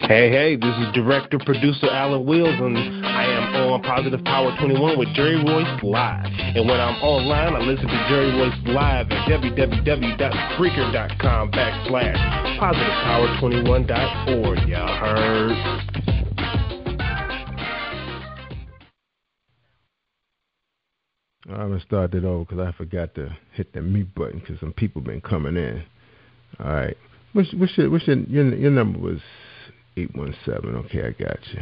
Hey, this is director-producer Alan Wills, and I am on Positive Power 21 with Jerry Royce Live. And when I'm online, I listen to Jerry Royce Live at www.spreaker.com/positivepower21.org. Y'all heard? I'm going to start it over because I forgot to hit the mute button because some people been coming in. All right. Your number was 817. Okay, I got you.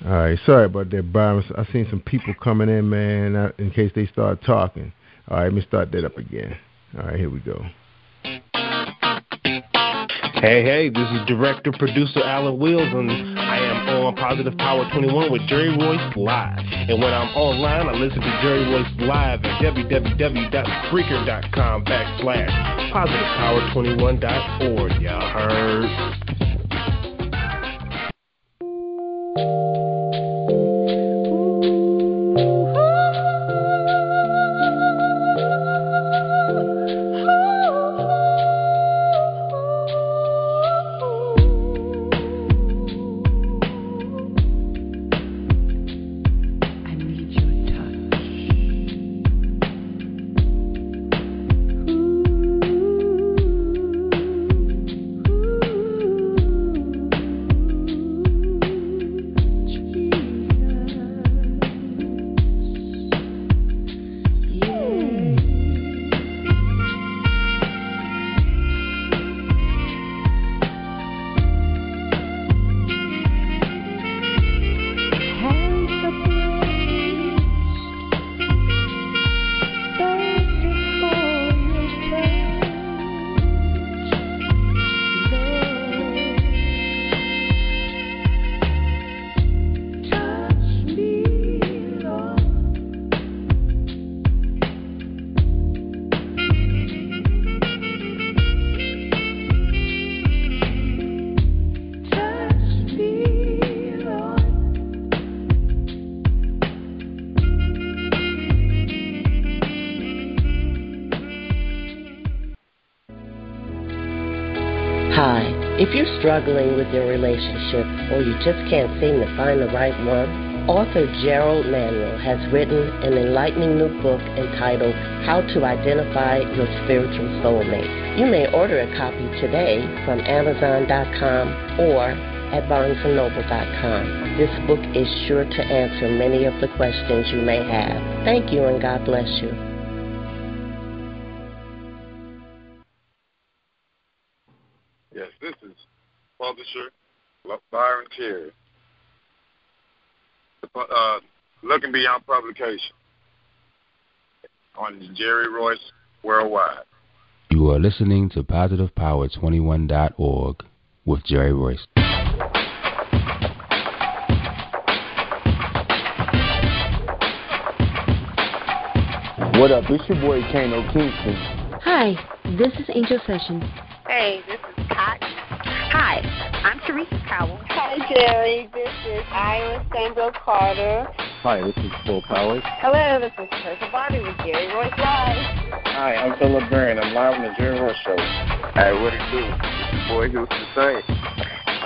All right. Sorry about that, Byron. I seen some people coming in, man, in case they start talking. All right, let me start that up again. All right, here we go. Hey, this is director-producer Alan Wills, and I am on Positive Power 21 with Jerry Royce Live. And when I'm online, I listen to Jerry Royce Live at www.spreaker.com/positivepower21.org. Y'all heard? If you're struggling with your relationship or you just can't seem to find the right one, author Gerald Manuel has written an enlightening new book entitled How to Identify Your Spiritual Soulmate. You may order a copy today from Amazon.com or at BarnesandNoble.com. This book is sure to answer many of the questions you may have. Thank you and God bless you. Yes, this is publisher Byron Carey. Looking Beyond Publication on Jerry Royce Worldwide. You are listening to PositivePower21.org with Jerry Royce. What up? It's your boy Kano Kingston. Hi, this is Angel Sessions. Hey, this is Pat. Hi, I'm Teresa Powell. Hi, Jerry. This is Ira Sandro Carter. Hi, this is Paul Powers. Hello, this is Krystal Bobby with Jerry Royce Live. Hi, I'm Philip Byrne. I'm live on the Jerry Royce Show. Hey, what it do? It's your boy Houston Saint.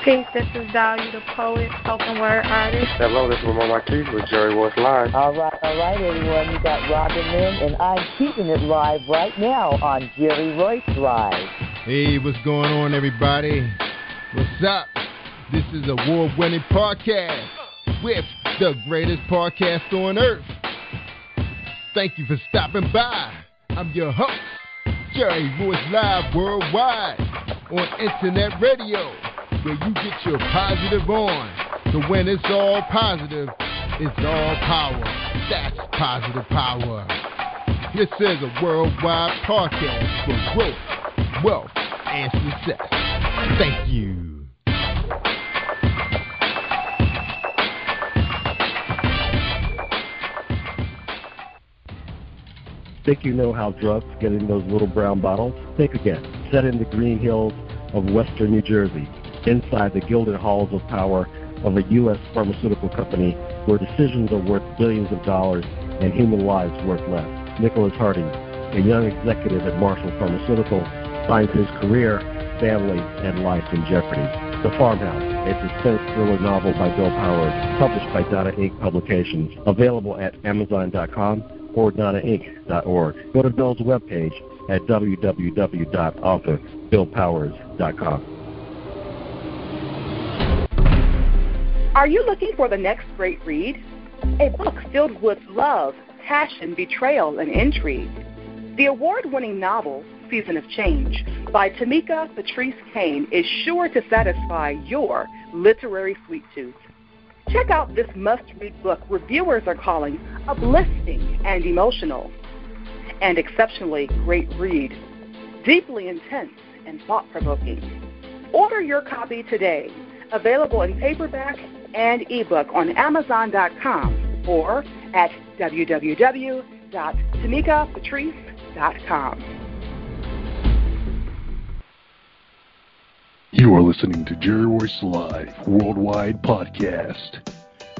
Peace, this is Dahlia the poet, spoken word artist. Hello, this is Ramon Marquis with Jerry Royce Live. All right, everyone. You got Robin Lynn, and I'm keeping it live right now on Jerry Royce Live. Hey, what's going on, everybody? What's up? This is a award-winning podcast with the greatest podcast on earth. Thank you for stopping by. I'm your host, Jerry Royce Live Worldwide on Internet Radio, where you get your positive on. So when it's all positive, it's all power. That's positive power. This is a worldwide podcast for growth, wealth, and success. Thank you. Think you know how drugs get in those little brown bottles? Think again. Set in the green hills of western New Jersey, inside the gilded halls of power of a U.S. pharmaceutical company where decisions are worth billions of dollars and human lives worth less. Nicholas Harding, a young executive at Marshall Pharmaceutical, finds his career family and life in jeopardy. The Farmhouse, a suspense thriller novel by Bill Powers, published by Donna Inc. Publications, available at Amazon.com or DonnaInc.org. Go to Bill's webpage at www.author.BillPowers.com. Are you looking for the next great read? A book filled with love, passion, betrayal, and intrigue. The award-winning novel, Season of Change, by Tamika Patrice Kane is sure to satisfy your literary sweet tooth. Check out this must-read book reviewers are calling uplifting and emotional. And exceptionally great read, deeply intense and thought-provoking. Order your copy today, available in paperback and ebook on Amazon.com or at www.tamikapatrice.com. You are listening to Jerry Royce Live Worldwide Podcast.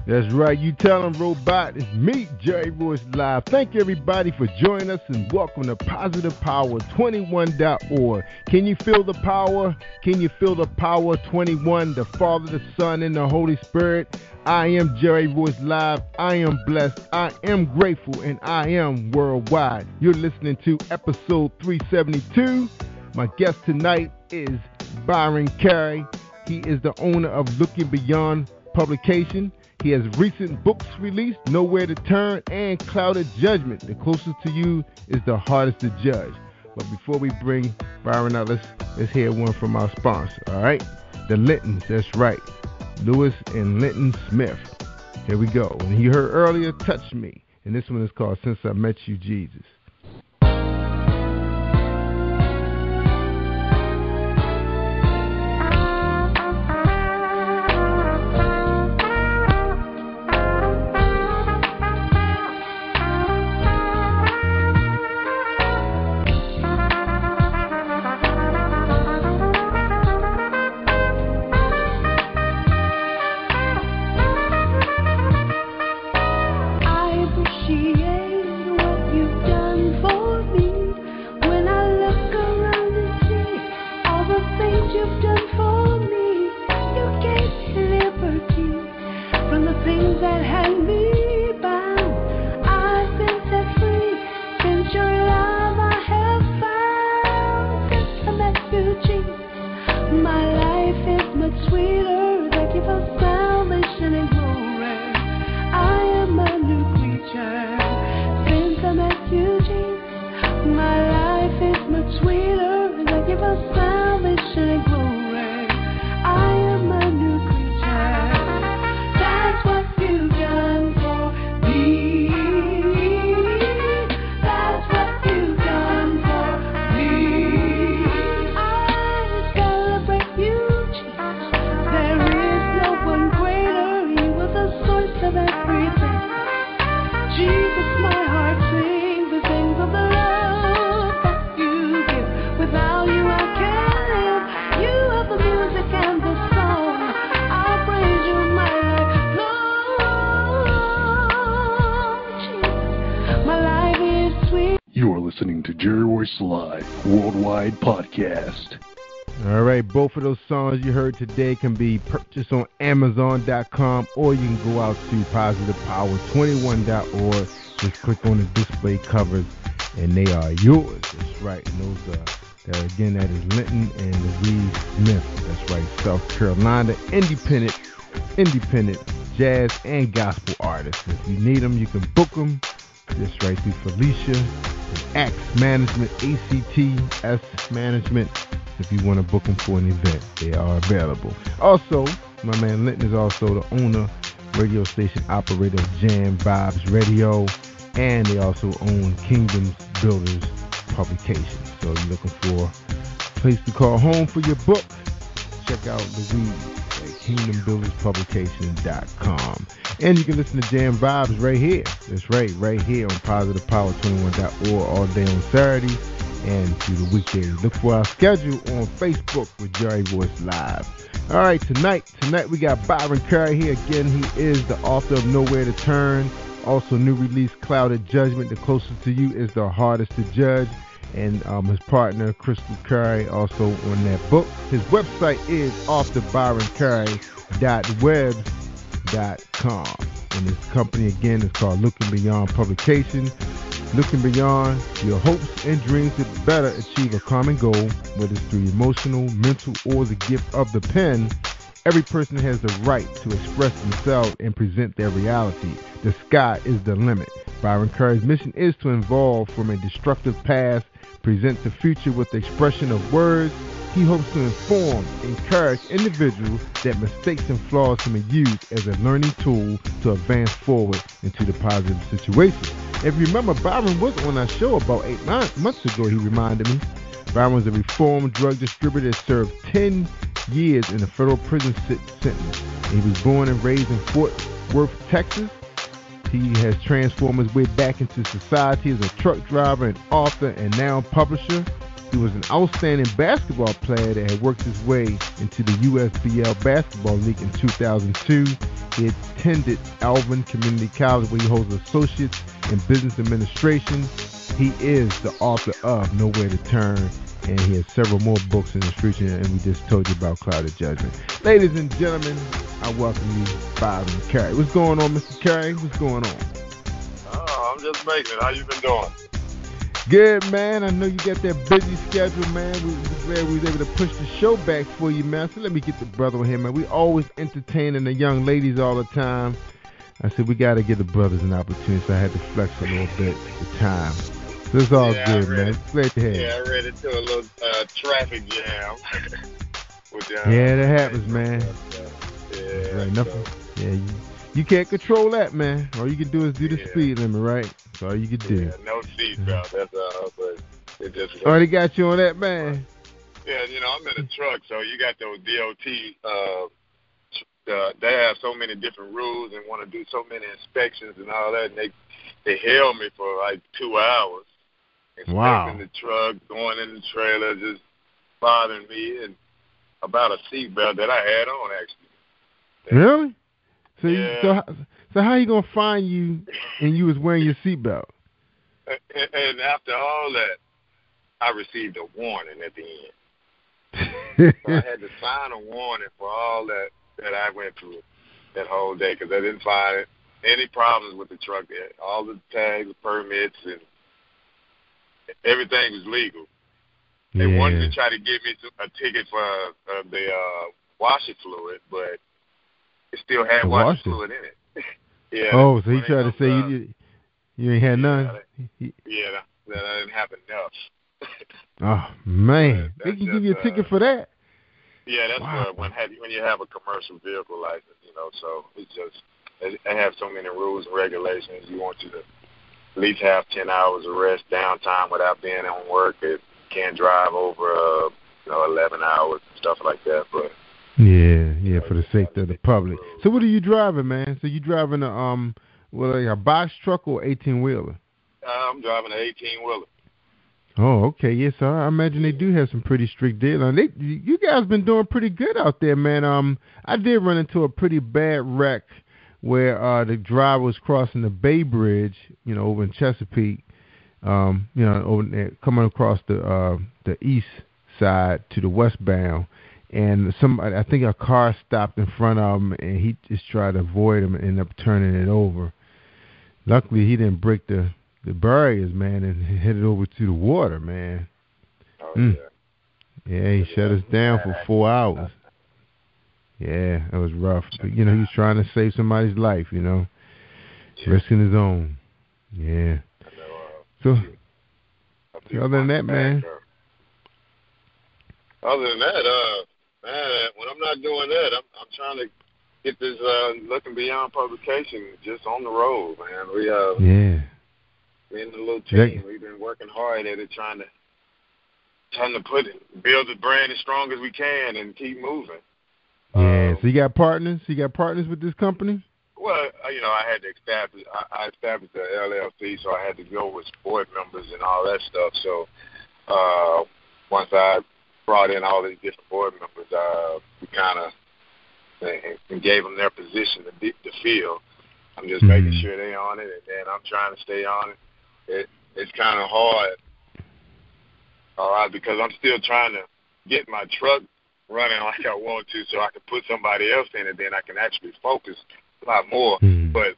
That's right, you tell them, Robot. It's me, Jerry Royce Live. Thank you, everybody, for joining us, and welcome to PositivePower21.org. Can you feel the power? Can you feel the power? 21, the Father, the Son, and the Holy Spirit. I am Jerry Royce Live. I am blessed. I am grateful, and I am worldwide. You're listening to episode 372. My guest tonight is Byron Carey. He is the owner of Looking Beyond Publication. He has recent books released, Nowhere to Turn and Clouded Judgment. The closest to you is the hardest to judge. But before we bring Byron out, let's hear one from our sponsor, all right? The Lintons, that's right. Lewis and Linton Smith. Here we go. And you heard earlier, Touch Me. And this one is called Since I Met You, Jesus. Worldwide Podcast. All right, both of those songs you heard today can be purchased on Amazon.com, or you can go out to PositivePower21.org. Just click on the display covers, and they are yours. That's right. And those that is Linton and Louise Smith. That's right, South Carolina, independent jazz and gospel artists. If you need them, you can book them. Just right through Felicia. Axe Management, ACTS Management. If you want to book them for an event, they are available. Also, my man Linton is also the owner, radio station operator of Jam Vibes Radio, and they also own Kingdoms Builders Publications. So you're looking for a place to call home for your book, check out Louise at KingdomBuildersPublications.com. And you can listen to Jam Vibes right here. That's right here on PositivePower21.org all day on Saturdays and through the weekdays. Look for our schedule on Facebook with Jerry Royce Live. All right, tonight we got Byron Carey here again. He is the author of Nowhere to Turn. Also, new release, Clouded Judgment. The closest to you is the hardest to judge. and his partner, Krystal Carey, also on that book. His website is authorbyroncurry.webs.com. And his company, again, is called Looking Beyond Publication. Looking beyond your hopes and dreams to better achieve a common goal, whether it's through emotional, mental, or the gift of the pen. Every person has the right to express themselves and present their reality. The sky is the limit. Byron Carey's mission is to evolve from a destructive past, present the future with the expression of words. He hopes to inform, encourage individuals that mistakes and flaws can be used as a learning tool to advance forward into the positive situation. If you remember, Byron was on our show about 8 months ago, he reminded me. Byron was a reformed drug distributor that served 10 years in a federal prison sentence. He was born and raised in Fort Worth, Texas. He has transformed his way back into society as a truck driver, an author, and now publisher. He was an outstanding basketball player that had worked his way into the USBL Basketball League in 2002. He attended Alvin Community College, where he holds associates in business administration. He is the author of Nowhere to Turn, and he has several more books in the streets, and we just told you about Clouded Judgment. Ladies and gentlemen, I welcome you, Byron Carey. What's going on, Mr. Carey? What's going on? Oh, I'm just making it. How you been doing? Good, man. I know you got that busy schedule, man. We're glad we was able to push the show back for you, man. So let me get the brother on here, man. We always entertaining the young ladies all the time. I said we got to give the brothers an opportunity, so I had to flex a little bit the time. So it's all good, man. Glad to have you. Yeah, I ran into a little traffic jam. Yeah, that happens, man. Yeah. Right, nothing. Yeah, you can't control that, man. All you can do is do the speed limit, right? That's all you can do. Yeah, no seatbelt, that's all. But it just. Oh, they got you on that, man. Yeah, I'm in a truck, so you got those DOT. They have so many different rules and want to do so many inspections and all that, and they held me for like 2 hours. Wow. In the truck, going in the trailer, just bothering me, and about a seatbelt that I had on, actually. Really? So yeah. So how you gonna find you and you was wearing your seatbelt? And after all that, I received a warning at the end. So I had to sign a warning for all that I went through that whole day, because I didn't find any problems with the truck. All the tags, permits, and everything was legal. They wanted to try to give me a ticket for the washer fluid, but it still had washer fluid in it. Yeah. Oh, so he tried to say you ain't had none? Yeah, that I didn't have enough. Oh, man. They can give you a ticket for that? Yeah, that's when you have a commercial vehicle license, so it's just, they have so many rules and regulations. You want you to at least have 10 hours of rest, downtime without being on work. It can't drive over, 11 hours and stuff like that, but. Yeah, for the safety of the public. So what are you driving, man? So you driving a box truck or 18-wheeler? I'm driving an 18-wheeler. Oh, okay. Yes, yeah, so I imagine they do have some pretty strict deadlines. You guys been doing pretty good out there, man. I did run into a pretty bad wreck where the driver was crossing the Bay Bridge, over in Chesapeake, over there, coming across the east side to the westbound. And I think a car stopped in front of him, and he just tried to avoid him and ended up turning it over. Luckily, he didn't break the barriers, man, and headed over to the water, man. Oh, yeah. Yeah, he shut us down for 4 hours. Yeah, that was rough. But, he was trying to save somebody's life, risking his own. Yeah. So other than that, man. Other than that, man, when I'm not doing that, I'm trying to get this Looking Beyond publication just on the road, man. We me and the little team, we've been working hard at it, trying to build the brand as strong as we can and keep moving. Yeah. So you got partners? You got partners with this company? Well, I had to establish. I established the LLC, so I had to go with board members and all that stuff. So once I brought in all these different board members, we kind of and gave them their position to fill. I'm just making sure they're on it, and then I'm trying to stay on it. It's kind of hard All right, because I'm still trying to get my truck running like I want to, so I can put somebody else in it. Then I can actually focus a lot more. But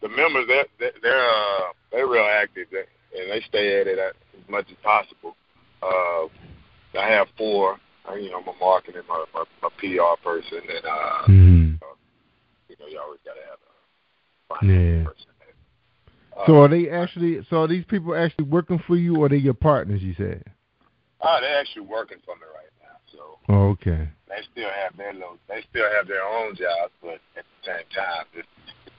the members, they're real active, and they stay at it as much as possible. I have 4. My marketing, my PR person, and you always gotta have a finance person. So are they actually? So are these people actually working for you, or are they your partners? You said. They're actually working for me right now. So. Oh, okay. They still have their own jobs, but at the same time, this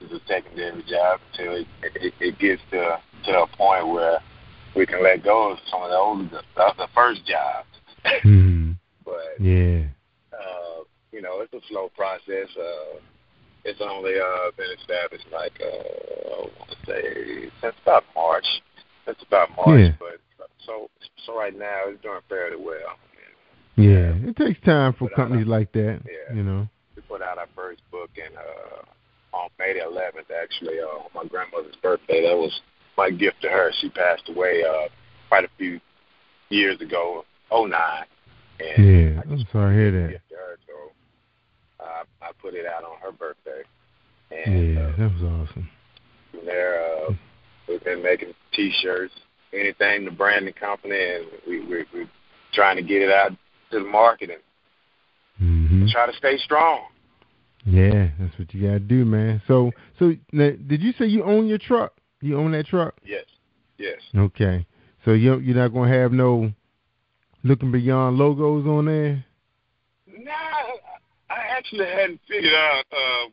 is a secondary job until it gets to a point where we can let go of some of the first jobs. But it's a slow process. It's only been established like I want to say since about March. But so right now it's doing fairly well. Yeah, it takes time for companies like that. Yeah. We put out our first book on May the 11th, actually, on my grandmother's birthday. That was my gift to her. She passed away quite a few years ago, 2009. And I'm sorry to hear that. Gift to her, so I put it out on her birthday. And, that was awesome. From there, we've been making T-shirts, anything the branding company, and we're trying to get it out to the market and try to stay strong. Yeah, that's what you gotta do, man. So now, did you say you own your truck? You own that truck? Yes. Okay. So you're not gonna have no Looking Beyond logos on there? Nah, I actually hadn't figured out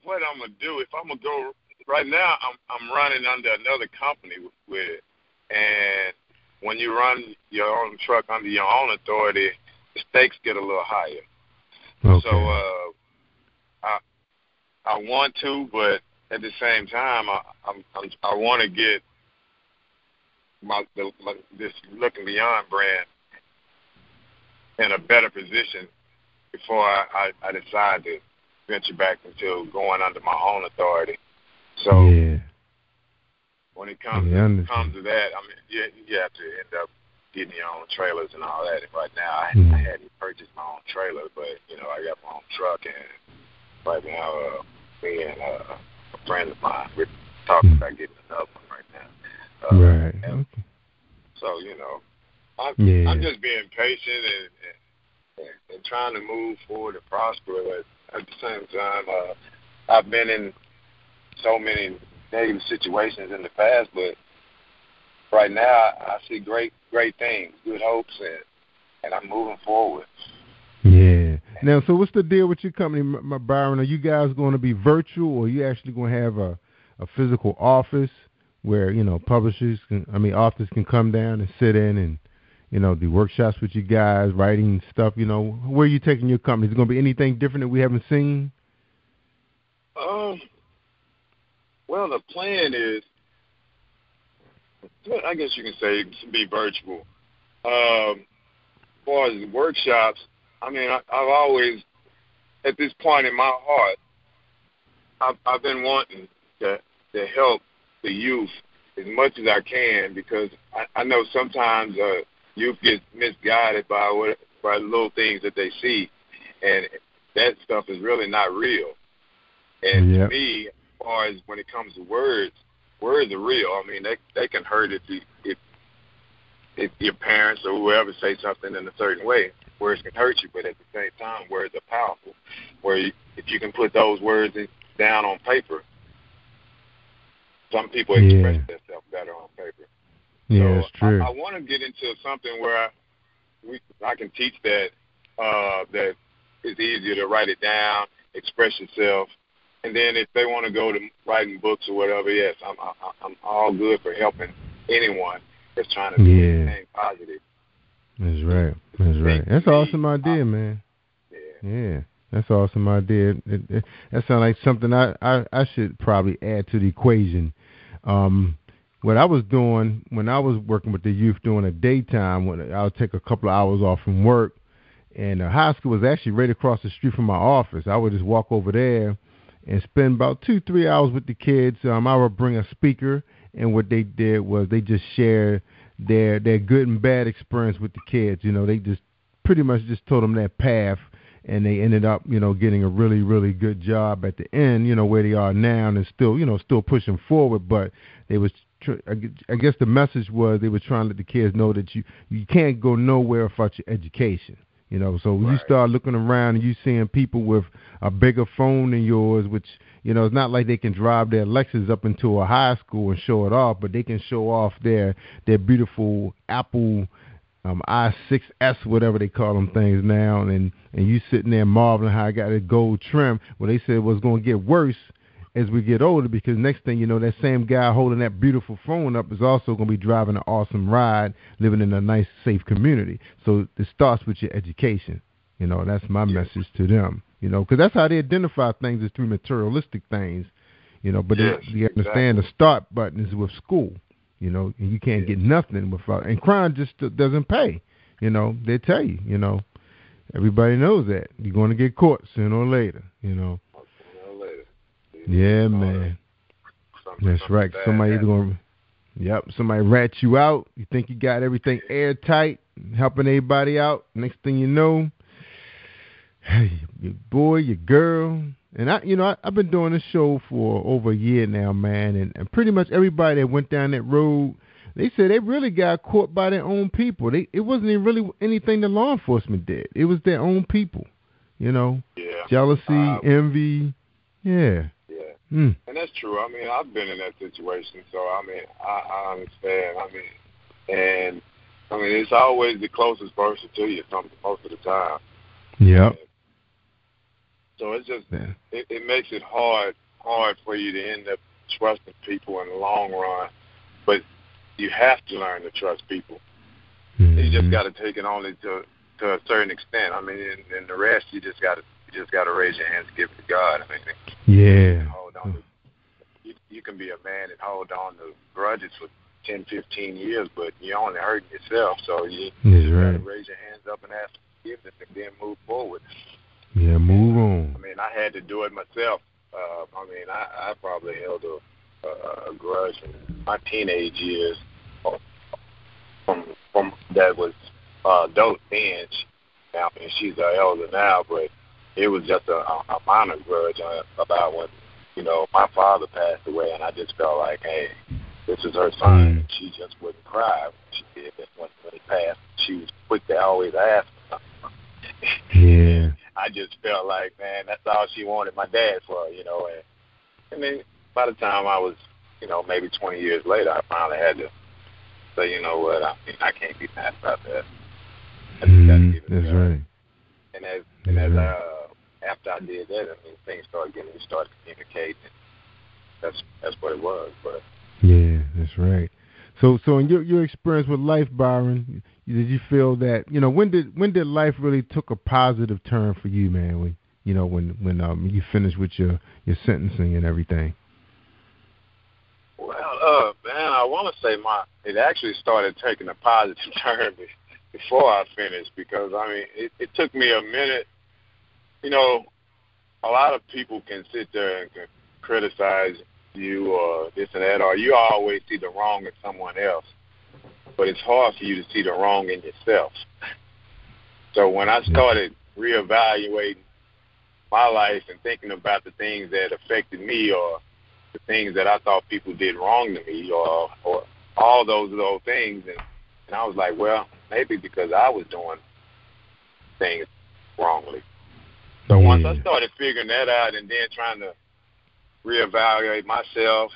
what I'm gonna do. If I'm gonna go right now, I'm running under another company with it, and when you run your own truck under your own authority, the stakes get a little higher. Okay. So I want to, but at the same time, I want to get this Looking Beyond brand in a better position before I decide to venture back into going under my own authority. So when it comes to that, I mean, you have to end up getting your own trailers and all that. And right now, I hadn't purchased my own trailer, but I got my own truck, and right now, me and a friend of mine, we're talking about getting another one right now. Right. Okay. So I'm just being patient and trying to move forward and prosper. But at the same time, I've been in so many negative situations in the past, but right now I see great things, good hopes, and I'm moving forward. Yeah. Now, so what's the deal with your company, Byron? Are you guys going to be virtual, or are you actually going to have a physical office where authors can come down and sit in and do workshops with you guys, writing stuff? Where are you taking your company? Is it going to be anything different that we haven't seen? Well, the plan is, I guess you can say, to be virtual. As far as workshops, I mean, I've always, at this point in my heart, I've been wanting to help the youth as much as I can, because I know sometimes youth gets misguided by little things that they see, and that stuff is really not real. And to me, as far as when it comes to words are real. I mean, they can hurt if your parents or whoever say something in a certain way. Words can hurt you, but at the same time, words are powerful. If you can put those words down on paper, some people express themselves better on paper. Yeah, that's true. I want to get into something where I can teach that it's easier to write it down, express yourself, and then if they want to go to writing books or whatever, yes, I'm all good for helping anyone that's trying to do anything positive. That's right. That's an awesome idea, man. Yeah, that's an awesome idea. That sounds like something I should probably add to the equation. What I was doing when I was working with the youth during the daytime, when I would take a couple of hours off from work, and the high school was actually right across the street from my office. I would just walk over there and spend about 2-3 hours with the kids. I would bring a speaker, and what they did was they just shared their good and bad experience with the kids. They just pretty much just told them that path, and they ended up, getting a really, really good job at the end, where they are now, and still pushing forward. But they was, I guess the message was they were trying to let the kids know that you can't go nowhere without your education. So when you start looking around and you seeing people with a bigger phone than yours, which, it's not like they can drive their Lexus up into a high school and show it off, but they can show off their beautiful Apple i6s, whatever they call them things now, and you sitting there marveling how I got a gold trim. Well, they said it was going to get worse as we get older, because next thing you know, that same guy holding that beautiful phone up is also going to be driving an awesome ride, living in a nice, safe community. So it starts with your education. That's my message to them. Because that's how they identify things, is through materialistic things. But you understand the start button is with school. And you can't get nothing without. And crime just doesn't pay. They tell you. Everybody knows that you're going to get caught sooner or later. Yeah, man. That's right. Somebody either somebody rat you out. You think you got everything airtight, helping everybody out. Next thing you know, hey, your boy, your girl. And I've been doing this show for over a year now, man. And pretty much everybody that went down that road, they said they really got caught by their own people. It wasn't even really anything the law enforcement did. It was their own people. Jealousy, envy. Yeah. And that's true. I mean, I've been in that situation, so I understand. And it's always the closest person to you most of the time. Yeah. So it's just it makes it hard for you to end up trusting people in the long run. But you have to learn to trust people. Mm-hmm. You just got to take it only to a certain extent. And the rest you just got to raise your hands and give it to God. Yeah. Hold on. You can be a man and hold on to grudges for 10, 15 years, but you're only hurting yourself. So you got to raise your hands up and ask for forgiveness and then move forward. Yeah, move on. I had to do it myself. I probably held a grudge in my teenage years from that was adult binge. She's an elder now, but it was just a minor grudge about when, my father passed away, and I just felt like, hey, this is her son. She just wouldn't cry when she did that when he passed. She was quick to always ask for something. Yeah. I just felt like, man, that's all she wanted my dad for, And by the time I was, maybe 20 years later, I finally had to say, you know what, I can't be mad about that. I just got to give it That's right. And after I did that, things started we started communicating. That's what it was. But yeah, that's right. So in your experience with life, Byron, did you feel that when did life really took a positive turn for you, man? When you finished with your sentencing and everything. Well, man, I want to say it actually started taking a positive turn before I finished, because it took me a minute. A lot of people can sit there and can criticize you or this and that, or you always see the wrong in someone else, but it's hard for you to see the wrong in yourself. So when I started reevaluating my life and thinking about the things that affected me, or the things that I thought people did wrong to me, or all those little things, and I was like, well, maybe because I was doing things wrongly. So once I started figuring that out, and then trying to reevaluate myself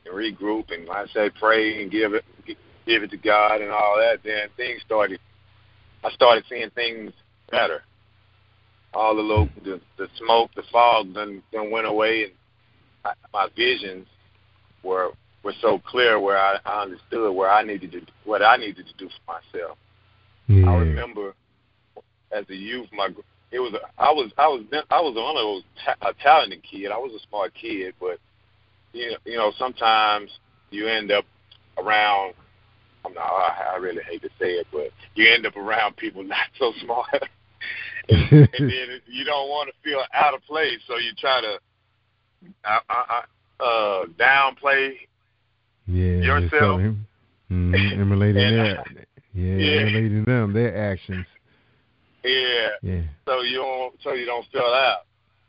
and regroup, and I say pray and give it to God and all that, then I started seeing things better. All the smoke, the fog done went away, and my visions were so clear, where I understood what I needed to do for myself. I remember as a youth, I was one of those a talented kid. I was a smart kid, but sometimes you end up around. I really hate to say it, but you end up around people not so smart, and then you don't want to feel out of place, so you try to downplay yourself. Emulating emulating them, their actions. Yeah. So you don't feel out.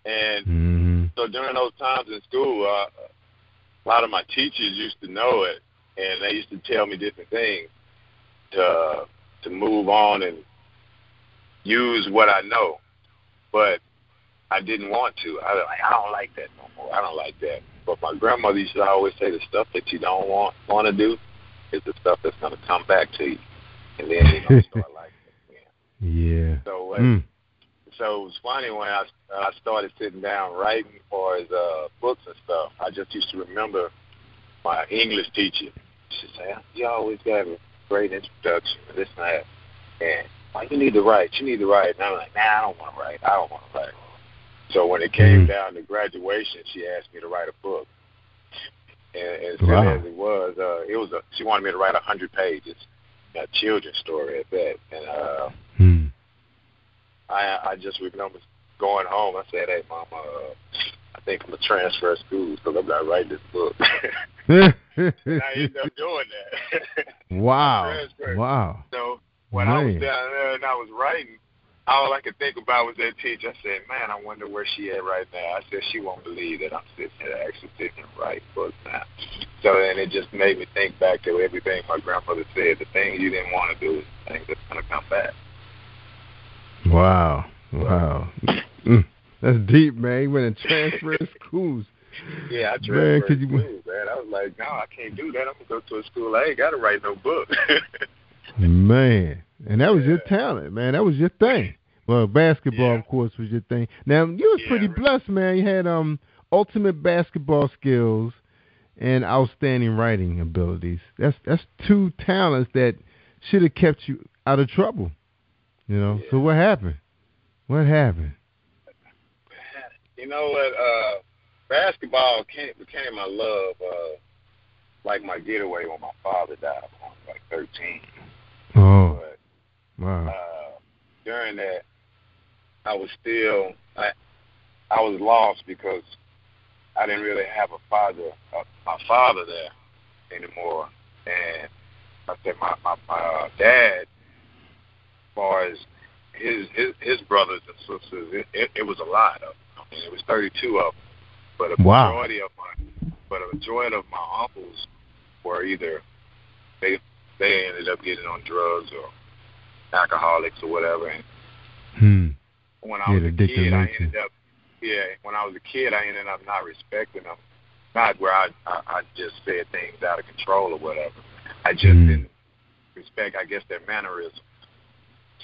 And so during those times in school, a lot of my teachers used to know it, and they used to tell me different things to move on and use what I know. But I didn't want to. I don't like that no more. I don't like that. But my grandmother used to always say the stuff that you don't want to do is the stuff that's going to come back to you, and then you're going to start liking it again. Yeah. So so it was funny when I started sitting down writing for his books and stuff. I just used to remember my English teacher. She said, "You always got a great introduction and this and that, and you need to write. You need to write." And I'm like, "Nah, I don't want to write. I don't want to write." So when it came down to graduation, she asked me to write a book. And as silly as it was she wanted me to write 100 pages, a children's story at that. And I just remember going home. I said, "Hey, Mom, I think I'm going to transfer schools because I'm not writing this book." And I ended up doing that. Wow. So when I was down there and I was writing, all I could think about was that teacher. I said, "Man, I wonder where she at right now." I said, "She won't believe that I'm actually sitting and writing books now." So then it just made me think back to everything my grandmother said. The things you didn't want to do is the things that's going to come back. Wow. That's deep, man. You went to transfer schools. Yeah, I transferred schools, man. I was like, "No, I can't do that. I'm going to go to a school. I ain't got to write no book." Man. And that was your talent, man. That was your thing. Well, basketball, of course, was your thing. Now, you was pretty blessed, man. You had ultimate basketball skills and outstanding writing abilities. That's two talents that should have kept you out of trouble. You know. Yeah. So what happened? You know what? Basketball became my love, like my getaway when my father died. I was like 13. Oh. But, wow. During that, I was still I was lost because I didn't really have my father there anymore. And I said my dad, as far as his brothers and sisters, it was a lot of them. I mean, it was 32 of them. But a majority of my uncles were either they ended up getting on drugs or alcoholics or whatever. And when I was a kid, I ended up not respecting them. Not where I just said things out of control or whatever. I just didn't respect, I guess, their mannerisms.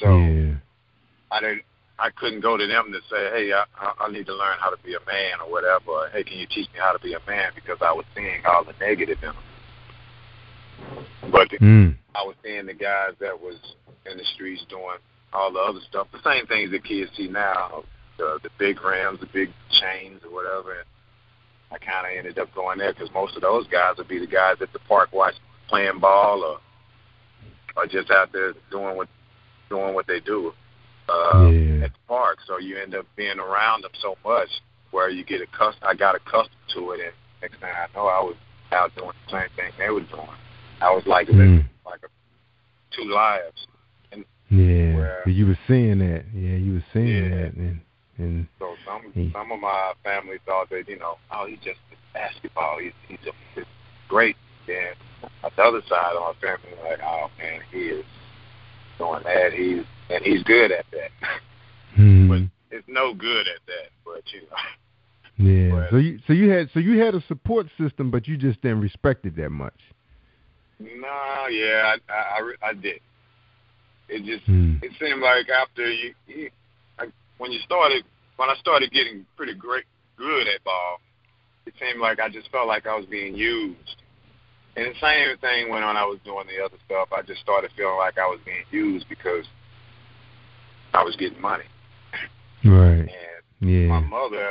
So I couldn't go to them to say, "Hey, I need to learn how to be a man," or whatever. Or, "Hey, can you teach me how to be a man?" Because I was seeing all the negative in them. But I was seeing the guys that was in the streets doing all the other stuff, the same things that kids see now, the big rims, the big chains or whatever. And I kind of ended up going there because most of those guys would be the guys at the park playing ball or just out there doing what they do at the park. So you end up being around them so much where you get accustomed. I got accustomed to it, and next thing I know, I was out doing the same thing they were doing. I was like living like two lives. And you were seeing that. Yeah, you were seeing that. And so some of my family thought that, oh, he's just basketball. He's great. Then on the other side of my family, like, oh man, he is doing that. He's good at that. But it's no good at that. But Yeah. So you had a support system, but you just didn't respect it that much. No, yeah, I did. It just it seemed like after when I started getting pretty good at ball, it seemed like I just felt like I was being used. And the same thing when I was doing the other stuff. I just started feeling like I was being used because I was getting money. Right. And my mother,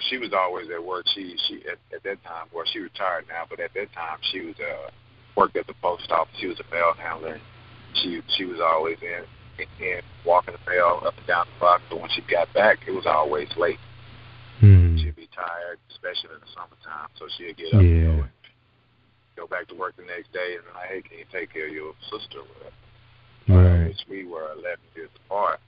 she was always at work. She at that time, well, she retired now, but at that time she was worked at the post office. She was a mail handler. She was always in walking the mail up and down the block. But when she got back, it was always late. She'd be tired, especially in the summertime. So she'd get up and go go back to work the next day and like, hey, can you take care of your sister? Right. Which we were 11 years apart.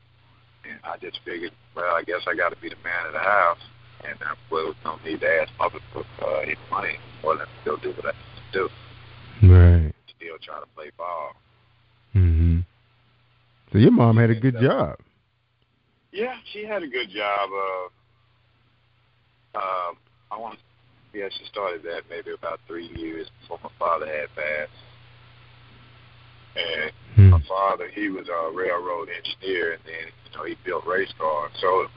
And I just figured, well, I guess I got to be the man of the house. And I don't need to ask mother for any money. Well, let me go do what I need to do. Right. Still trying to play ball. Mm-hmm. So your mom had a good job. Yeah, she had a good job. She started that maybe about 3 years before my father had passed. And my father, he was a railroad engineer, and then he built race cars. So.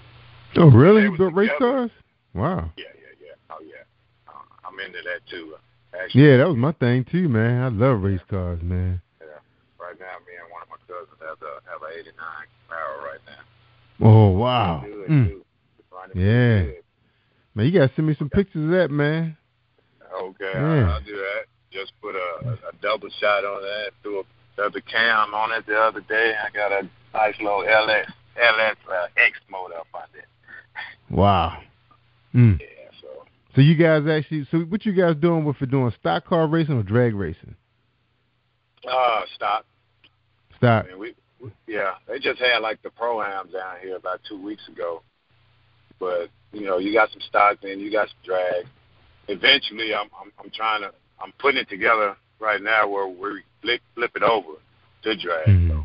Oh, really? He built race cars? Wow. Yeah. Oh, yeah. I'm into that too. Actually, yeah, that was my thing too, man. I love race cars, man. Yeah. Right now, me and one of my cousins have an 89 Camaro right now. Oh, wow. Good. Yeah. Good. Man, you gotta send me some pictures of that, man. Okay, yeah. I'll do that. Just put a double shot on that. Threw the cam on it the other day. I got a nice little LS X motor up on it. Wow. Yeah, so you guys so what you guys doing for doing stock car racing or drag racing? Stock. Stock. I mean, they just had like the pro-ams down here about 2 weeks ago. But, you got some stock, then you got some drag. Eventually, I'm putting it together right now where we flip it over to drag. Mm-hmm.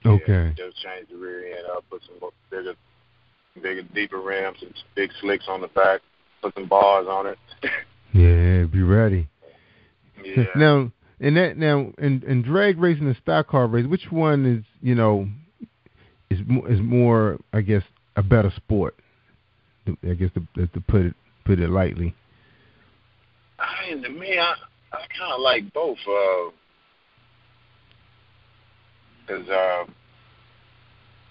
So, okay. Just change the rear end up, put some bigger, deeper rims, and big slicks on the back, put some bars on it. Yeah, be ready. Yeah. Now, in drag racing and stock car racing, which one is more, I guess, a better sport? I guess to put it lightly. To me, I kind of like both. Because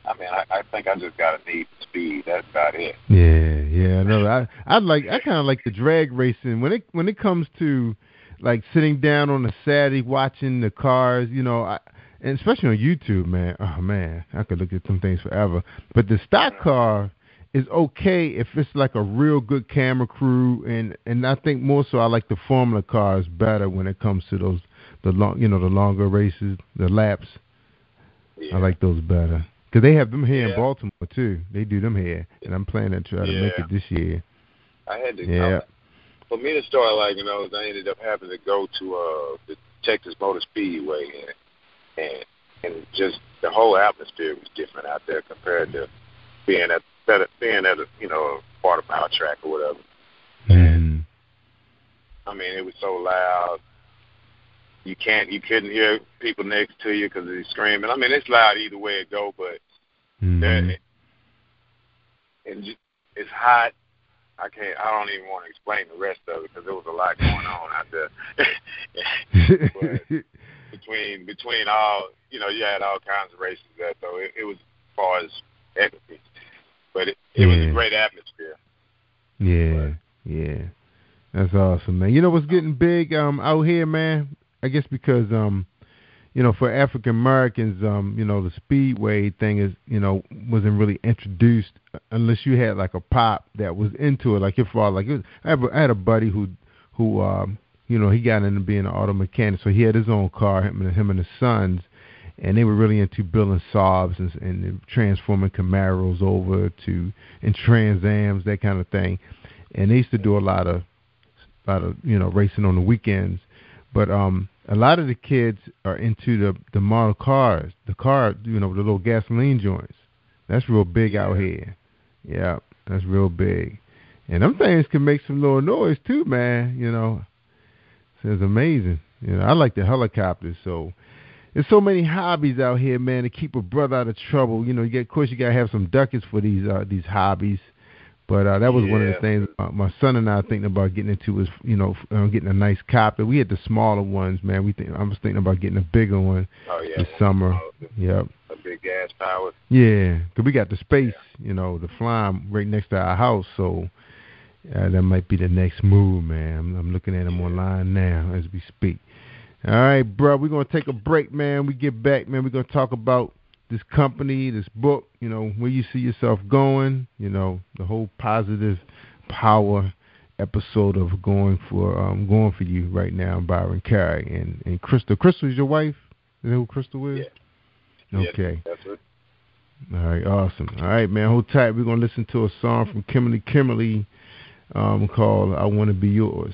I think I just gotta need speed. That's about it. Yeah. I know. I kind of like the drag racing when it comes to like sitting down on a Saturday watching the cars. And especially on YouTube, man. Oh man, I could look at some things forever. But the stock car is okay if it's like a real good camera crew, and I think more so I like the Formula cars better when it comes to the longer races, the laps. Yeah. I like those better because they have them here in Baltimore too. They do them here, and I'm planning to try to make it this year. I had to. For me to start I ended up having to go to the Texas Motor Speedway, and just the whole atmosphere was different out there compared to being at a quarter-mile track or whatever. And it was so loud. You couldn't hear people next to you because they're screaming. It's loud either way it go, but it's hot. I don't even want to explain the rest of it because there was a lot going on out there. But between all, you had all kinds of races there, so it was as far as equity. But it was a great atmosphere. Yeah. That's awesome, man. You know what's getting big out here, man? I guess because for African Americans, the speedway thing is, wasn't really introduced unless you had like a pop that was into it, like your father. I had a buddy who he got into being an auto mechanic, so he had his own car, him and his sons, and they were really into building Saabs and transforming Camaros over and Trans Ams, that kind of thing. And they used to do a lot of racing on the weekends. But a lot of the kids are into the model cars, the little gasoline joints. That's real big out here. Yeah, that's real big. And them things can make some little noise too, man. So it's amazing. I like the helicopters. So there's so many hobbies out here, man, to keep a brother out of trouble. Of course, you gotta have some ducats for these hobbies. But that was one of the things my son and I are thinking about getting into is, getting a nice copter. We had the smaller ones, man. I was thinking about getting a bigger one this summer. Yep. A big gas powered. Yeah, because we got the space, to fly 'em right next to our house. So that might be the next move, man. I'm looking at them online now as we speak. All right, bro, we're going to take a break, man. We get back, man. We're going to talk about this company, this book, where you see yourself going, the whole positive power episode of Going for You right now, Byron Carey and Krystal. Krystal is your wife? Is that who Krystal is? Yeah. Okay. Yes, that's it. All right, awesome. All right, man, hold tight. We're going to listen to a song from Kimberly called I Want to Be Yours.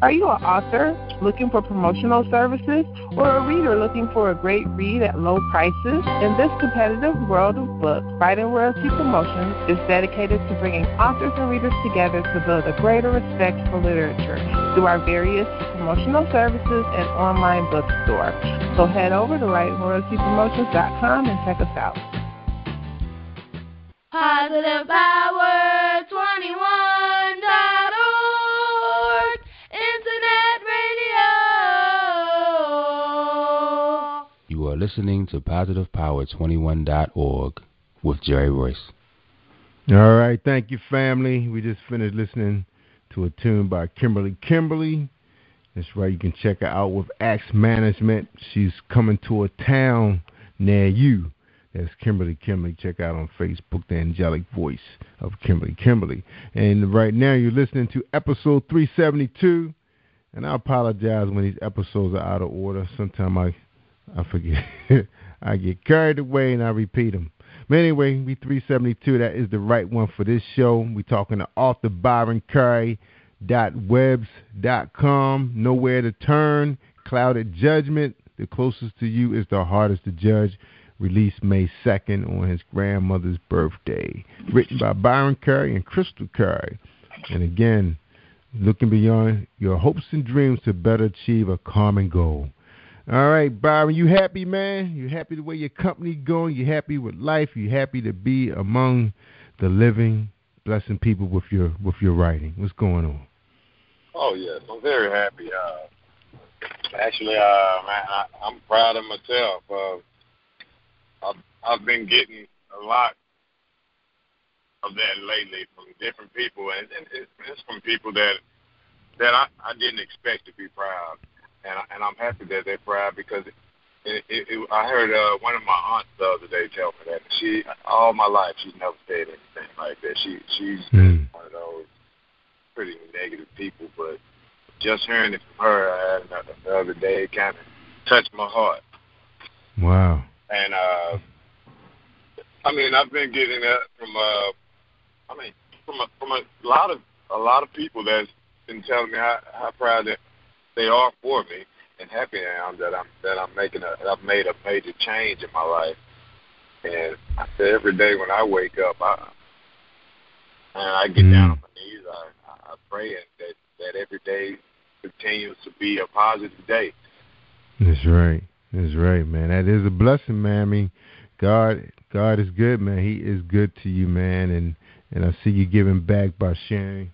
Are you an author looking for promotional services or a reader looking for a great read at low prices? In this competitive world of books, Byron Royalty Promotions is dedicated to bringing authors and readers together to build a greater respect for literature through our various promotional services and online bookstore. So head over to ByronRoyaltyPromotions.com and check us out. Positive Power 21.org Internet Radio. You are listening to Positive Power 21.org with Jerry Royce. All right, thank you, family. We just finished listening to a tune by Kimberly. That's right, you can check her out with Axe Management. She's coming to a town near you. That's Kimberly. Check out on Facebook, The Angelic Voice of Kimberly. And right now you're listening to episode 372. And I apologize when these episodes are out of order. Sometimes I forget. I get carried away and I repeat them. But anyway, we 372. That is the right one for this show. We're talking to author Byron Carey. .webs.com. Nowhere to Turn. Clouded Judgment. The closest to you is the hardest to judge. Released May 2nd on his grandmother's birthday. Written by Byron Carey and Krystal Carey. And again, looking beyond your hopes and dreams to better achieve a common goal. All right, Byron, you happy, man? You happy the way your company going? You happy with life? You happy to be among the living, blessing people with your writing? What's going on? Oh, yes. I'm very happy. Actually, man, I'm proud of myself. I've been getting a lot of that lately from different people, and it's from people that I didn't expect to be proud. And I'm happy that they're proud because I heard one of my aunts the other day tell me that all my life she's never said anything like that. She's been one of those pretty negative people, but just hearing it from her the other day, it kind of touched my heart. Wow. And I mean, I've been getting that from a lot of people that's been telling me how proud that they are for me and happy I am that I've made a major change in my life. And I say every day when I wake up, I get down on my knees, I pray that every day continues to be a positive day. That's right, man. That is a blessing, man. I mean, God is good, man. He is good to you, man. And I see you giving back by sharing,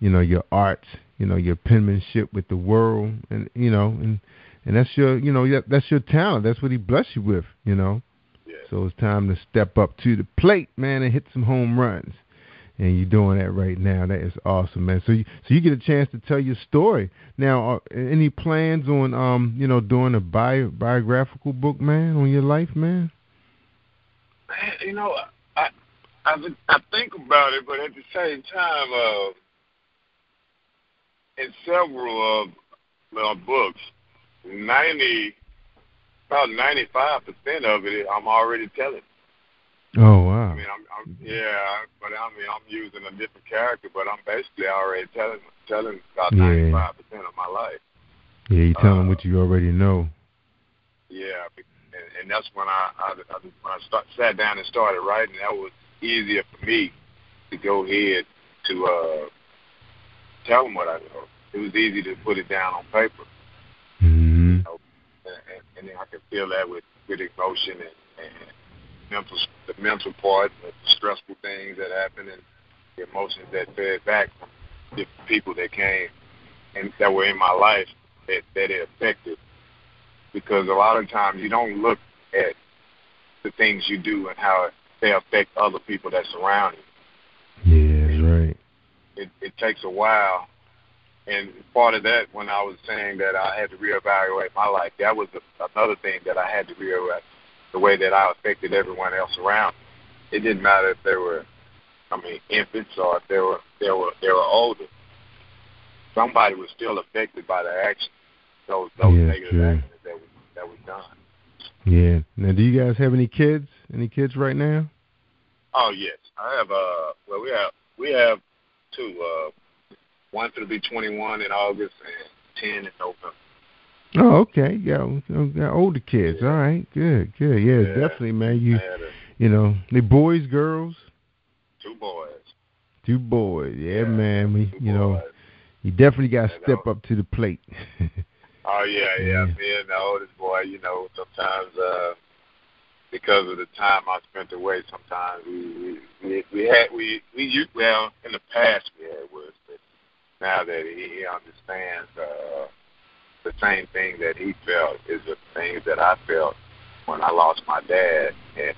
your art, your penmanship with the world, and and that's your, that's your talent. That's what He blessed you with, Yeah. So it's time to step up to the plate, man, and hit some home runs. And you're doing that right now. That is awesome, man. So you get a chance to tell your story. Now, any plans on doing a biographical book, man, on your life, man? Man, I think about it, but at the same time, in several of my books, about 95% of it, I'm already telling. Oh, wow. I mean, I'm using a different character, but I'm basically already telling about 95% of my life. Yeah, you're telling what you already know. Yeah, and that's when I sat down and started writing. That was easier for me to go ahead to tell them what I know. It was easy to put it down on paper. Mm-hmm. And then I could feel that with emotion and the mental part, the stressful things that happened, and the emotions that fed back from different people that came and that were in my life that it affected. Because a lot of times you don't look at the things you do and how they affect other people that surround you. Yeah, that's right. It takes a while. And part of that, when I was saying that I had to reevaluate my life, that was another thing that I had to reevaluate, the way that I affected everyone else around me. It didn't matter if they were, infants or if they were older. Somebody was still affected by the action, those negative actions that was done. Yeah. Now, do you guys have any kids? Any kids right now? Oh yes, I have. We have two. One's going to be 21 in August and 10 in November. Oh, okay. Yeah, got older kids. Yeah. All right, good. Yeah, definitely, man. They boys, girls. Two boys. Yeah, man. You definitely got to step up to the plate. Oh yeah. Me and the oldest boy. Sometimes because of the time I spent away, sometimes we in the past we had words, but now that he understands the same thing that he felt is the things that I felt when I lost my dad. And,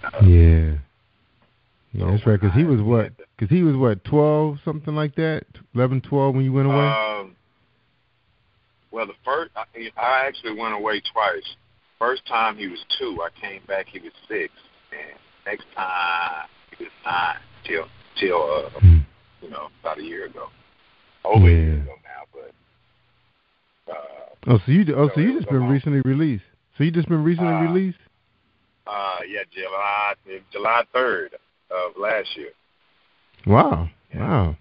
that's right. Because he was what? 12, something like that. 11, 12 when you went away. Well, I actually went away twice. First time he was 2. I came back. He was 6, and next time it's not till about a year ago. Over a year ago now, but so you just been recently released. So you just been recently released? July 3rd of last year. Wow. Yeah,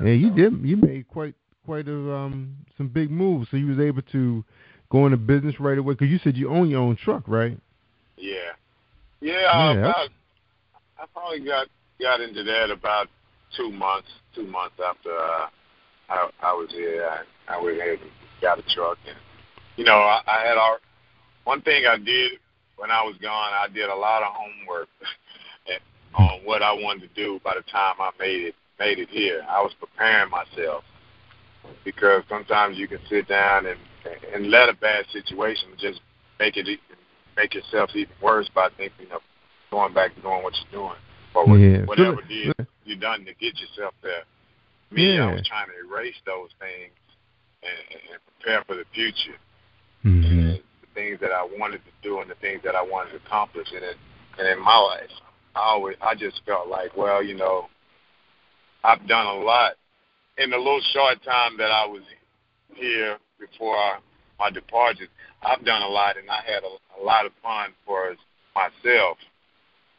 you made quite some big moves. So you was able to go into business right away, because you said you own your own truck, right? Yeah. I probably got into that about 2 months after I was here. I went ahead and got a truck, and I had one thing I did when I was gone. I did a lot of homework on what I wanted to do. By the time I made it here, I was preparing myself, because sometimes you can sit down and let a bad situation just make yourself even worse by thinking of going back to doing what you're doing, or whatever it is you've done to get yourself there. I was trying to erase those things and prepare for the future. Mm-hmm. And the things that I wanted to do and the things that I wanted to accomplish in my life. I just felt like, well, I've done a lot in the little short time that I was here before my departure. I've done a lot, and I had a lot of fun for myself.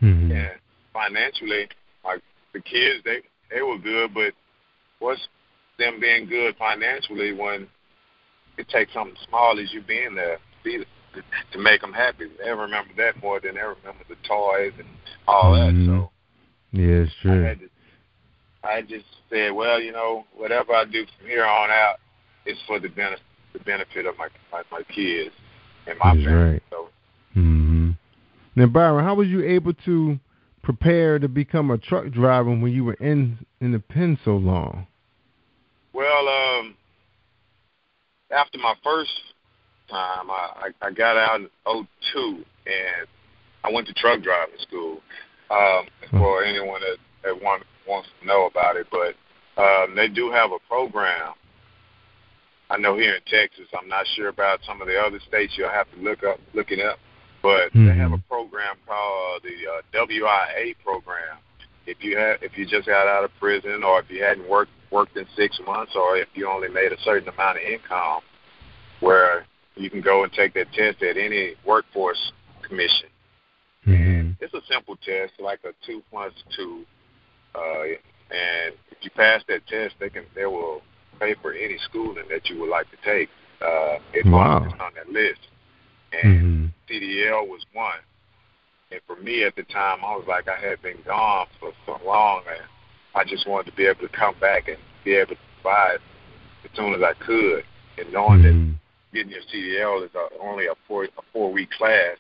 Mm-hmm. And financially, the kids, they were good, but what's them being good financially when it takes something small as you being there to make them happy? They remember that more than they remember the toys and all that. So yeah, it's true. I just said, well, whatever I do from here on out is for the benefit of my kids and my family. Right. So, Now, Byron, how was you able to prepare to become a truck driver when you were in the pen so long? Well, after my first time, I got out in 2002, and I went to truck driving school. For anyone that wants to know about it, but they do have a program. I know here in Texas, I'm not sure about some of the other states. You'll have to look it up. But they have a program called the WIA program. If you just got out of prison, or if you hadn't worked in 6 months, or if you only made a certain amount of income, where you can go and take that test at any workforce commission. And it's a simple test, like a 2 plus 2. And if you pass that test, they will pay for any schooling that you would like to take. It's on that list. And CDL was one. And for me at the time, I was like, I had been gone for so long, and I just wanted to be able to come back and be able to provide as soon as I could. And knowing that getting your CDL is only a 4-week class,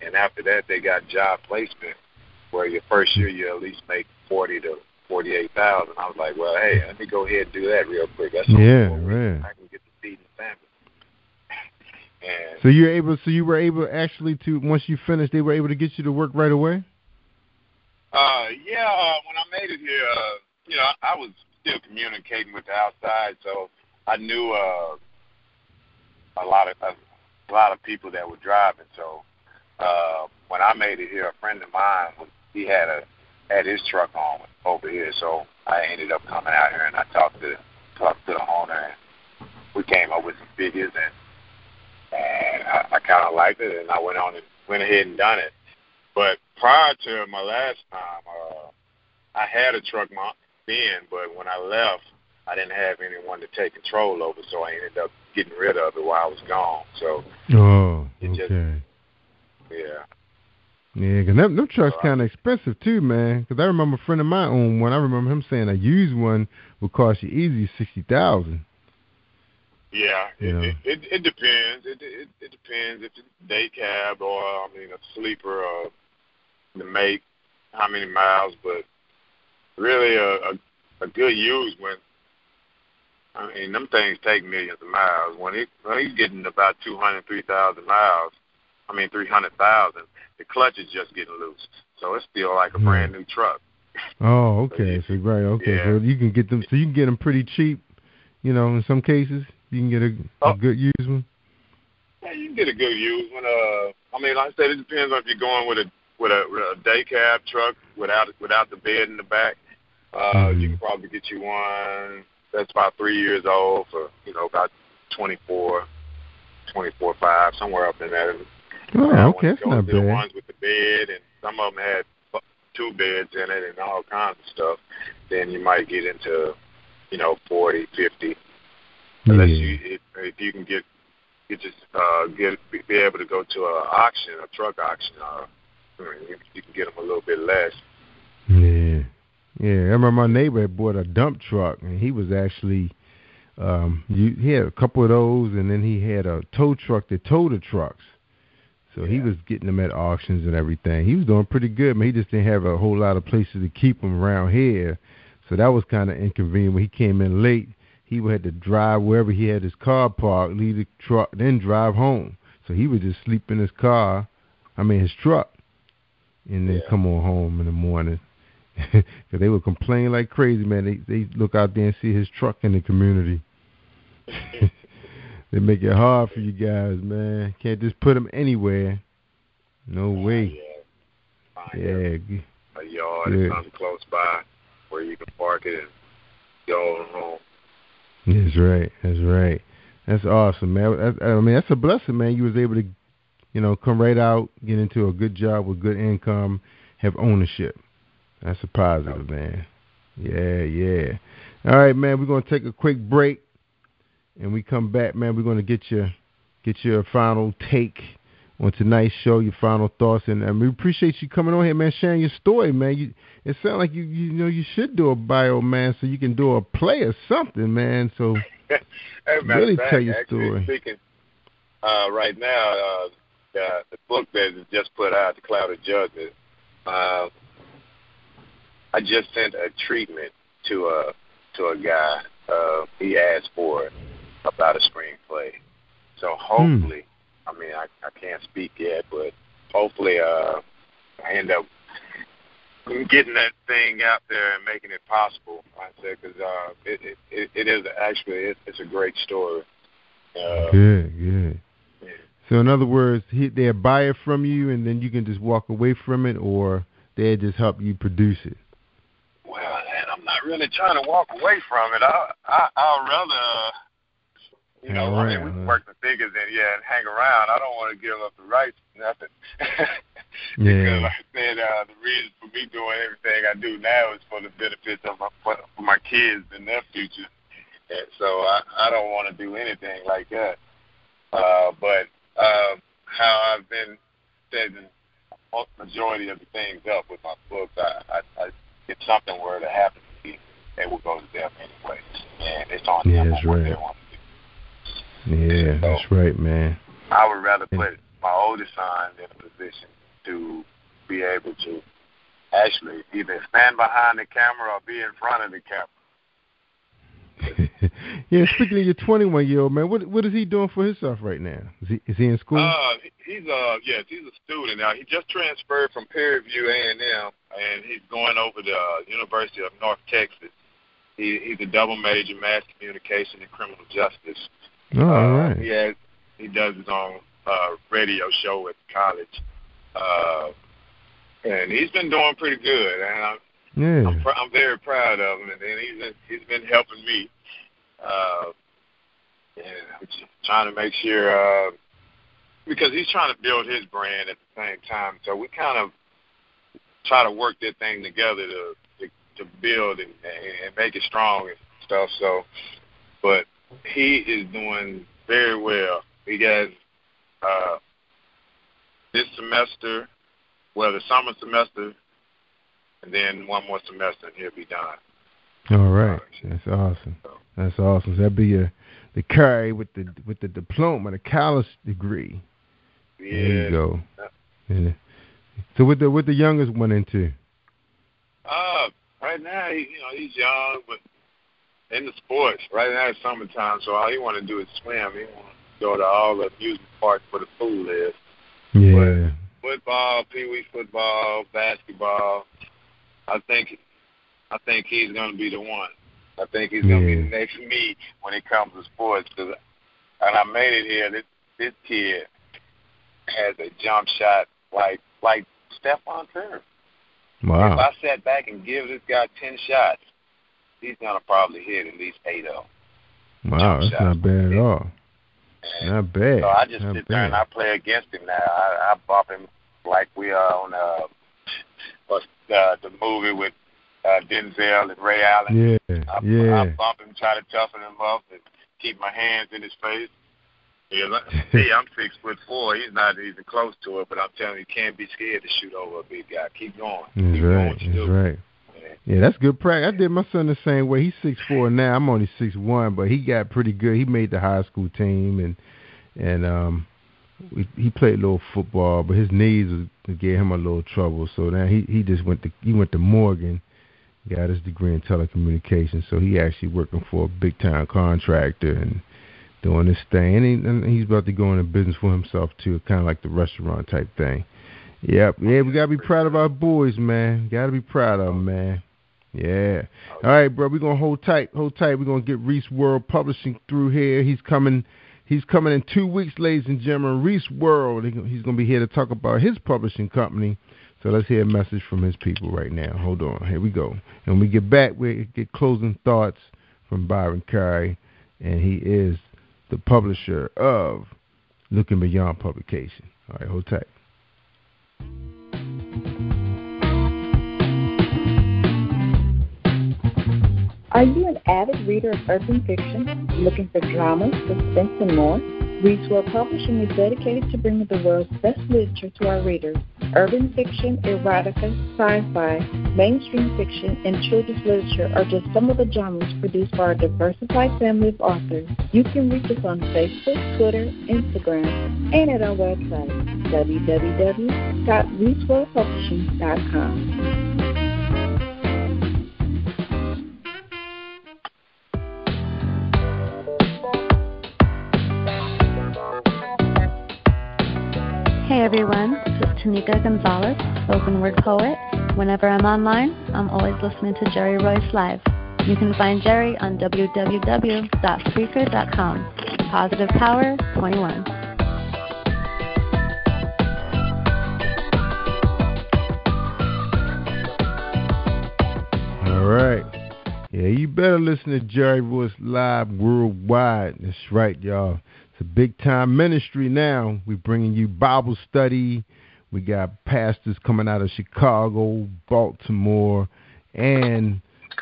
and after that they got job placement, where your first year you at least make $40,000 to $48,000. I was like, well, hey, let me go ahead and do that real quick. That's right. I can get to feed the family. And so you were able actually to, once you finished, they were able to get you to work right away? When I made it here, I was still communicating with the outside, so I knew a lot of people that were driving. So when I made it here, a friend of mine, he had his truck on over here, so I ended up coming out here and I talked to the owner, and we came up with some figures, and I kind of liked it, and I went ahead and done it. But prior to my last time, I had a truck then, but when I left, I didn't have anyone to take control over, so I ended up getting rid of it while I was gone. So Yeah, because them trucks kind of expensive too, man. Because I remember a friend of mine owned one. I remember him saying a used one would cost you easy $60,000. Yeah, it depends. It depends if it's a day cab or a sleeper, or the make, how many miles. But really, a good used one. Them things take millions of miles. When he's getting about 200,000, 3,000 miles, 300,000, the clutch is just getting loose. So it's still like a brand new truck. Oh, okay. So So you can get them. So you can get them pretty cheap. In some cases, you can get a good used one. Yeah, you can get a good used one. Like I said, it depends on if you're going with a day cab truck without the bed in the back. You can probably get you one that's about 3 years old for about 24.5, somewhere up in that. Oh, okay, that's not bad. The ones with the bed, and some of them had 2 beds in it and all kinds of stuff. Then you might get into 40, 50. Unless if you can be able to go to a truck auction, you can get them a little bit less. Yeah. I remember my neighbor had bought a dump truck, and he was actually he had a couple of those, and then he had a tow truck that towed the trucks. So he was getting them at auctions and everything. He was doing pretty good, man. He just didn't have a whole lot of places to keep them around here. So that was kind of inconvenient. When he came in late, he would have to drive wherever he had his car parked, leave the truck, then drive home. So he would just sleep in his truck, and then come on home in the morning. Because they would complain like crazy, man. They look out there and see his truck in the community. They make it hard for you guys, man. Can't just put them anywhere. No way. A yard or something close by where you can park it and go home. That's right. That's awesome, man. I mean, that's a blessing, man. You was able to, come right out, get into a good job with good income, have ownership. That's a positive, man. Yeah. All right, man. We're gonna take a quick break, and we come back, man. We're gonna get your final take on tonight's show, your final thoughts, and we appreciate you coming on here, man, sharing your story, man. It sounds like you should do a bio, man, so you can do a play or something, man. So really tell your story. Speaking, right now, the book that is just put out, The Cloud of Judgment. I just sent a treatment to a guy. He asked for it about a screenplay. So hopefully, I mean, I can't speak yet, but hopefully I end up getting that thing out there and making it possible. I said, because it is actually it's a great story. Good. Yeah. So in other words, they'll buy it from you, and then you can just walk away from it, or they'll just help you produce it. Well, and I'm not really trying to walk away from it. I'll rather, we can work the figures and hang around. I don't want to give up the rights or nothing. Because like I said, the reason for me doing everything I do now is for the benefits of for my kids and their future. And so I don't want to do anything like that. But how I've been setting the majority of the things up with my books, if something were to happen to me, they will go to them anyway. And it's on them what they want to do. Yeah, so that's right, man. I would rather put my oldest son in a position to be able to actually either stand behind the camera or be in front of the camera. Yeah, speaking of your 21-year-old, man, what is he doing for himself right now? Is he in school? He's a student now. He just transferred from Prairie View A&M, and he's going over to University of North Texas. He's a double major, mass communication and criminal justice. Oh, all right. He does his own radio show at college, and he's been doing pretty good. And I'm very proud of him, and he's been helping me. And I'm just trying to make sure, because he's trying to build his brand at the same time. So we kind of try to work that thing together to build and make it strong and stuff. So, but he is doing very well. He got this semester, the summer semester, and then one more semester, and he'll be done. All right, that's awesome. That's awesome. So that'd be the Carey with the diploma, the college degree. Yeah. There you go. Yeah. So what the youngest one into? Right now, he's young, but in the sports. Right now it's summertime, so all he want to do is swim. He want to go to all the amusement parks where the pool is. Yeah. But football, pee-wee football, basketball. I think he's going to be the one. I think he's going to be the next me when it comes to sports. And I made it here. This kid has a jump shot like Stephon Curry. Wow. If I sat back and give this guy 10 shots, he's going to probably hit at least 8 of them. Wow, that's shots. not bad at all. And not bad. So I just not sit bad. there and I play against him now. I bump him like we are on the movie with Denzel and Ray Allen. Yeah, I bump him, try to toughen him up, and keep my hands in his face. Hey, I'm 6'4". He's not even close to it, but I'm telling you, you can't be scared to shoot over a big guy. Keep going. That's right. Yeah, that's good practice. I did my son the same way. He's 6'4" now. I'm only 6'1", but he got pretty good. He made the high school team, and he played a little football, but his knees gave him a little trouble. So now he just went to Morgan, got his degree in telecommunications. So he actually working for a big time contractor and doing this thing, and he's about to go into business for himself too, kind of like the restaurant type thing. Yep, yeah, we gotta be proud of our boys, man. Gotta be proud of them, man. Yeah. All right, bro, we're gonna hold tight. We're gonna get Reese World Publishing through here. He's coming in 2 weeks, ladies and gentlemen. Reese World. He's gonna be here to talk about his publishing company. So let's hear a message from his people right now. Hold on, here we go. And when we get back, we get closing thoughts from Byron Carey, and he is the publisher of Looking Beyond Publication. All right, hold tight. Are you an avid reader of urban fiction, looking for drama, suspense, and more? Reese World Publishing is dedicated to bringing the world's best literature to our readers. Urban fiction, erotica, sci-fi, mainstream fiction, and children's literature are just some of the genres produced by our diversified family of authors. You can reach us on Facebook, Twitter, Instagram, and at our website, www.reeseworldpublishing.com. Hey everyone, this is Tanika Gonzalez, spoken word poet. Whenever I'm online, I'm always listening to Jerry Royce Live. You can find Jerry on www.spreaker.com. Positive Power 21. All right. Yeah, you better listen to Jerry Royce Live Worldwide. That's right, y'all. A big time ministry now. We're bringing you Bible study. We got pastors coming out of Chicago, Baltimore, and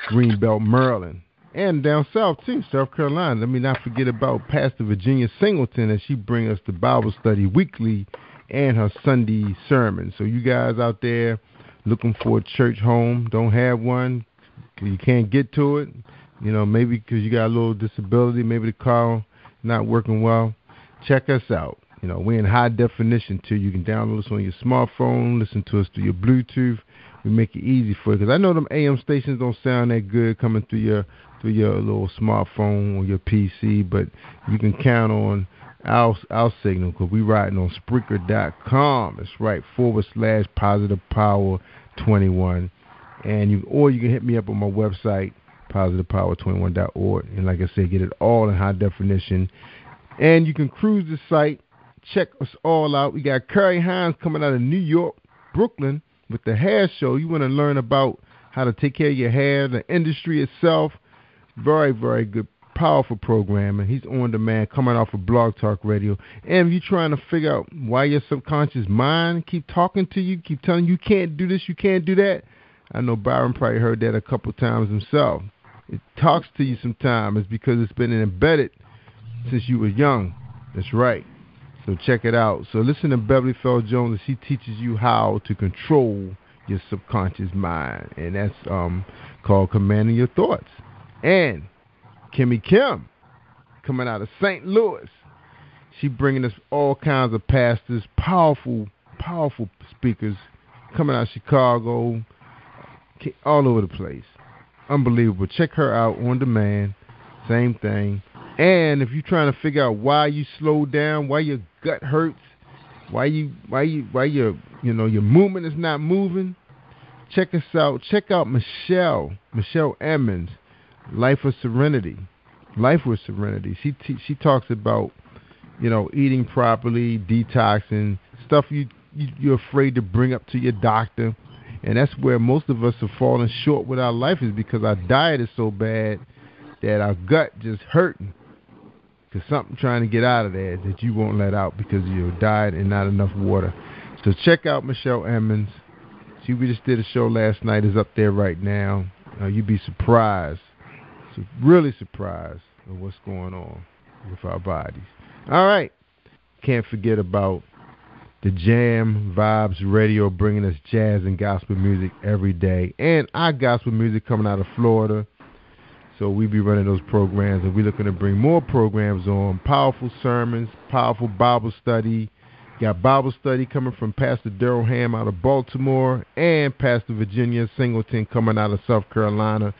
Greenbelt, Maryland, and down south too, South Carolina. Let me not forget about Pastor Virginia Singleton, as she brings us the Bible study weekly and her Sunday sermon. So you guys out there looking for a church home, don't have one, you can't get to it, maybe because you got a little disability, maybe the car not working well, check us out. We're in high definition too. You can download us on your smartphone, listen to us through your Bluetooth. We make it easy for you, because I know them AM stations don't sound that good coming through your little smartphone or your PC, but you can count on our signal, because we riding on Spreaker.com. That's right, /Positive Power 21, and you can hit me up on my website, positivepower21.org, and like I said, get it all in high definition. And you can cruise the site, check us all out. We got Curry Hines coming out of New York, Brooklyn, with the hair show. You want to learn about how to take care of your hair, the industry itself. Very, very good, powerful programming. He's on demand, coming off of Blog Talk Radio. And if you're trying to figure out why your subconscious mind keep talking to you, keep telling you can't do this, you can't do that, I know Byron probably heard that a couple times himself. It talks to you sometimes. It's because it's been embedded since you were young. That's right. So check it out. So listen to Beverly Fell Jones as she teaches you how to control your subconscious mind. And that's called Commanding Your Thoughts. And Kimmy Kim, coming out of St. Louis. She bringing us all kinds of pastors, powerful speakers, coming out of Chicago, all over the place. Unbelievable. Check her out on demand. Same thing. And if you're trying to figure out why you slowed down, why your gut hurts, why your movement is not moving, check us out. Check out Michelle Emmons, Life with Serenity. She talks about, eating properly, detoxing, stuff you you're afraid to bring up to your doctor. And that's where most of us are falling short with our life, is because our diet is so bad that our gut just hurting. Because something trying to get out of there that you won't let out because of your diet and not enough water. So check out Michelle Emmons. We just did a show last night. Is up there right now. You'd be surprised, really surprised at what's going on with our bodies. All right. Can't forget about the Jam Vibes Radio, bringing us jazz and gospel music every day, and our gospel music coming out of Florida. So we be running those programs, and we're looking to bring more programs on. Powerful sermons, powerful Bible study. Got Bible study coming from Pastor Darrell Ham out of Baltimore, and Pastor Virginia Singleton coming out of South Carolina.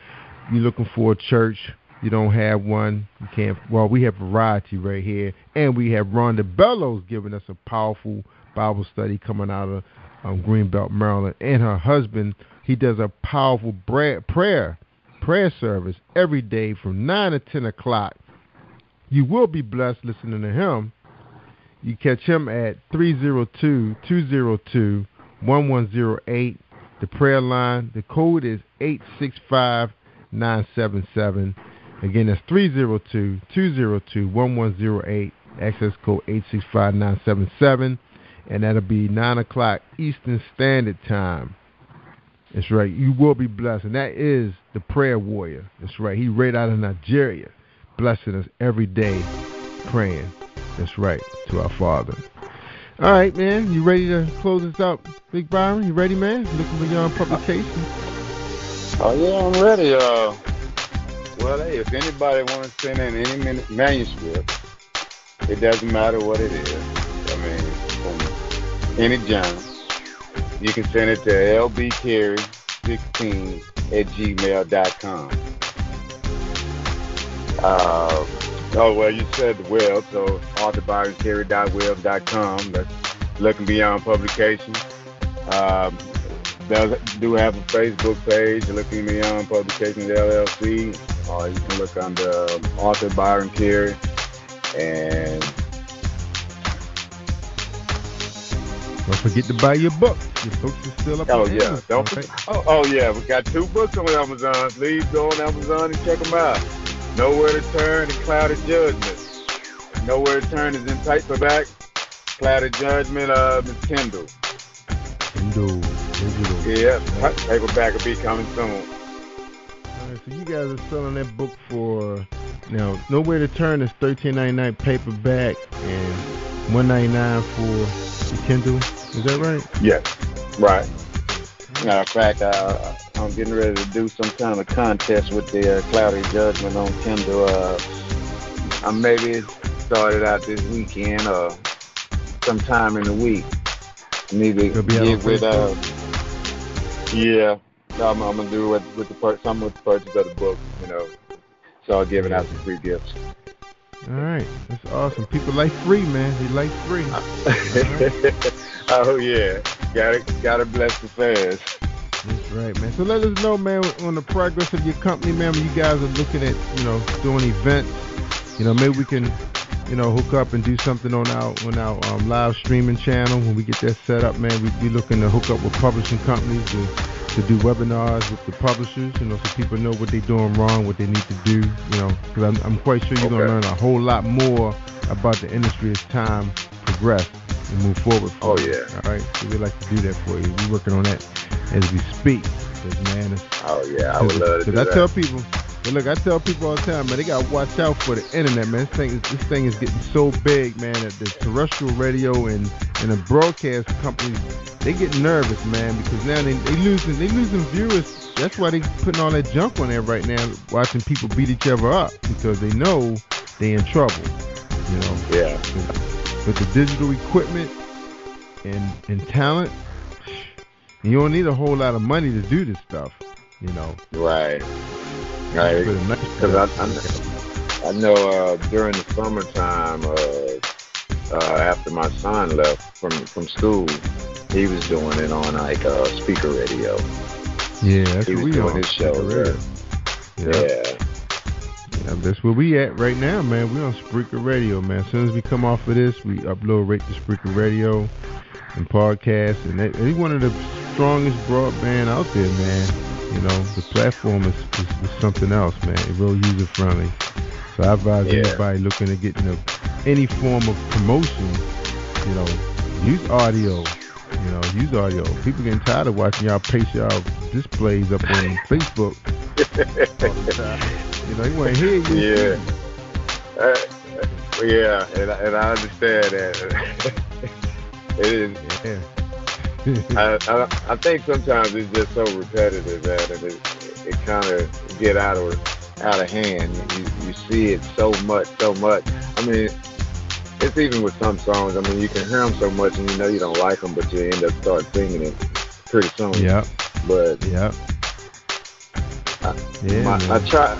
You're looking for a church, you don't have one, you can't. Well, we have variety right here, and we have Rhonda Bellows giving us a powerful Bible study coming out of Greenbelt, Maryland, and her husband. He does a powerful prayer service every day from 9 to 10 o'clock. You will be blessed listening to him. You catch him at 302-202-1108. The prayer line, the code is 865977. Again, that's 302-202-1108. Access code 865977. And that'll be 9 o'clock Eastern Standard Time. That's right. You will be blessed. And that is the prayer warrior. That's right. He right out of Nigeria, blessing us every day, praying. That's right, to our Father. All right, man. You ready to close this out, Big Byron? You ready, man? Looking beyond publication. Oh, yeah, I'm ready. Well, hey, if anybody wants to send in any manuscript, it doesn't matter what it is. I mean, from any genre, you can send it to lbcarey16@gmail.com. Oh, well, you said the web, so authorbyroncarey.web.com. That's Looking Beyond Publications. Do have a Facebook page, Looking Beyond Publications LLC. Or you can look under Author Byron Carey. And don't forget to buy your books. Your books are still up on Amazon. Oh, yeah. We got 2 books on Amazon. Please go on Amazon and check them out. Nowhere to Turn and Cloud of Judgment. Nowhere to Turn is in paperback. Cloud of Judgment is Kindle. Digital. Yeah, paperback will be coming soon. All right, so you guys are selling that book for, now, Nowhere to Turn is $13.99 paperback and $1.99 for the Kindle. Is that right? Yes, right. Matter of fact, I'm getting ready to do some kind of contest with the Cloud of Judgment on Kindle. I maybe started out this weekend or sometime in the week. I need to get with yeah. I'm gonna do it with the purchase of the book. Start giving out some free gifts. All right, that's awesome. People like free, man. They like free. Oh yeah, gotta bless the fans. That's right, man. So let us know, man, on the progress of your company, man. When you guys are looking at, doing events, maybe we can, hook up and do something on our live streaming channel. When we get that set up, man, we'd be looking to hook up with publishing companies to do webinars with the publishers, so people know what they're doing wrong, what they need to do, because I'm quite sure you're going to learn a whole lot more about the industry as time progresses and move forward. Oh, yeah. All right, so we'd like to do that for you. We're working on that as we speak. Man, oh, yeah, I would love to do that. I tell people all the time, man, they got to watch out for the internet, man. This thing is getting so big, man, that the terrestrial radio and the broadcast companies, they get nervous, man, because now they losing viewers. That's why they putting all that junk on there right now, watching people beat each other up, because they know they in trouble, Yeah. With the digital equipment and talent, you don't need a whole lot of money to do this stuff, Right. Right. Because I know during the summertime, after my son left from school, he was doing it on speaker radio. Yeah, that's he was doing his shows. Yeah, that's where we at right now, man. We on Spreaker Radio, man. As soon as we come off of this, we upload right to Spreaker Radio, and podcasts, and he's one of the strongest broadband out there, man. You know, the platform is something else, man. It's real user friendly. So I advise anybody looking to get into any form of promotion, you know, use audio. You know, use audio. People getting tired of watching y'all paste y'all displays up on Facebook all the time. You know, they want to hear you. Yeah. And I understand that. It is. Yeah. I think sometimes it's just so repetitive that it kind of get out of hand. You see it so much. I mean, it's even with some songs. I mean, you can hear them so much and you know you don't like them, but you end up start singing it pretty soon. Yeah. But I try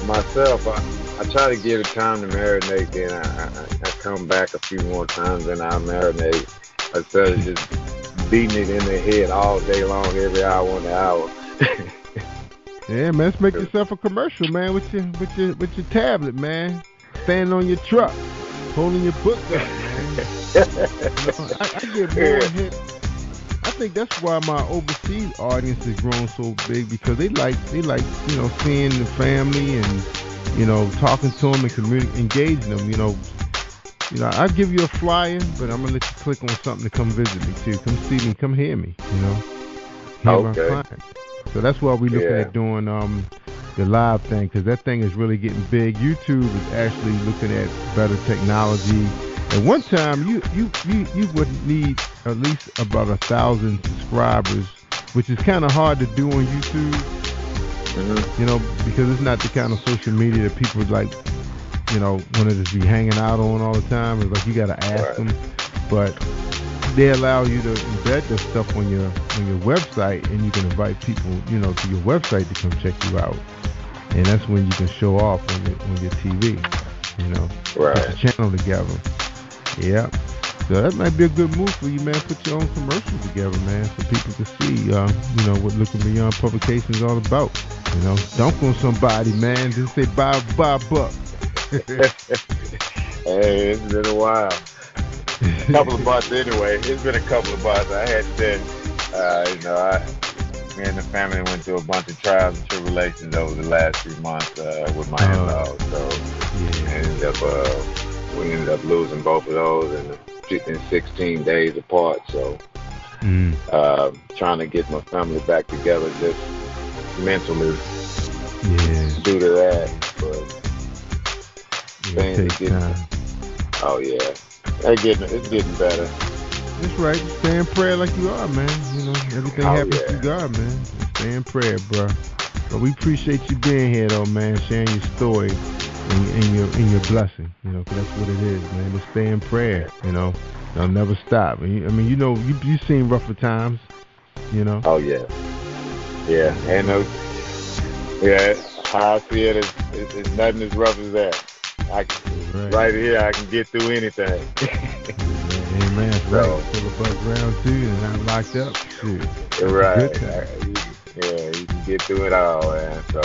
myself. I try to give it time to marinate. Then I come back a few more times and I marinate instead of just beating it in their head all day long, every hour on the hour. Yeah, man, let's make yourself a commercial, man, with your tablet, man. Standing on your truck, holding your book up, man. You know, I get more hit. I think that's why my overseas audience has grown so big, because they like you know, seeing the family and, you know, talking to them and engaging them. You know, I'll give you a flyer, but I'm gonna let you click on something to come visit me too. Come see me, come hear me. You know, hear my clients. So that's why we're looking at doing the live thing, because that thing is really getting big. YouTube is actually looking at better technology. At one time, you would need at least about 1,000 subscribers, which is kind of hard to do on YouTube. Mm-hmm. You know, because it's not the kind of social media that people like, you know, want to just be hanging out on all the time. It's like you got to ask them, but they allow you to embed this stuff on your website, and you can invite people, you know, to your website to come check you out, and that's when you can show off on your TV, you know, put the channel together. Yeah, so that might be a good move for you, man. Put your own commercials together, man, so people can see, you know, what Looking Beyond Publications is all about. You know, dunk on somebody, man. Just say buy a buck. Hey, it's been a while. Couple of bucks anyway. It's been a couple of bucks. I had to, you know, me and the family went through a bunch of trials and tribulations over the last few months with my in-laws. So we ended up losing both of those in 16 days apart. So trying to get my family back together just mentally due to that. But things are getting, it's getting better. That's right. Stay in prayer like you are, man. You know, everything happens through God, man. Stay in prayer, bro. But we appreciate you being here, though, man, sharing your story and your blessing. You know, 'cause that's what it is, man. Just stay in prayer. You know, they'll never stop. I mean, you know, you've seen rougher times. You know. Oh yeah. And how I see it is nothing as rough as that. Right here, I can get through anything. Amen. Right. Still above ground too, and not locked up. Shoot. Right. You can get through it all, man. So,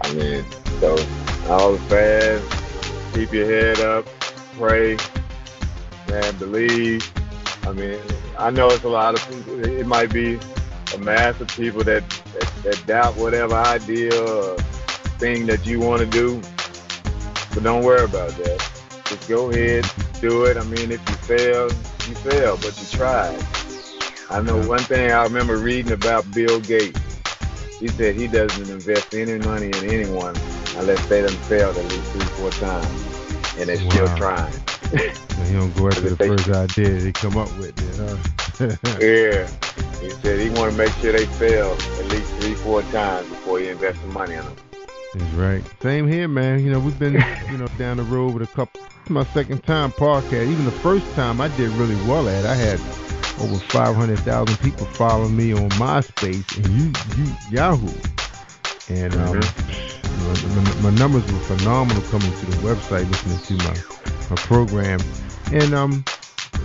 I mean, all the fans, keep your head up, pray, man, believe. I mean, I know it's a lot of people. It might be a mass of people that doubt whatever idea or thing that you want to do. But don't worry about that. Just go ahead, do it. I mean, if you fail, you fail, but you tried. I know one thing I remember reading about Bill Gates. He said he doesn't invest any money in anyone unless they done failed at least 3-4 times, and they're still trying. He don't go after the first idea they come up with it, huh? He said he want to make sure they fail at least 3-4 times before he invests some money in them. That's right. Same here, man. You know, we've been, you know, down the road with a couple. It's my second time podcast. Even the first time I did really well at it. I had over 500,000 people following me on MySpace and Yahoo. And my numbers were phenomenal coming to the website, listening to my program. And,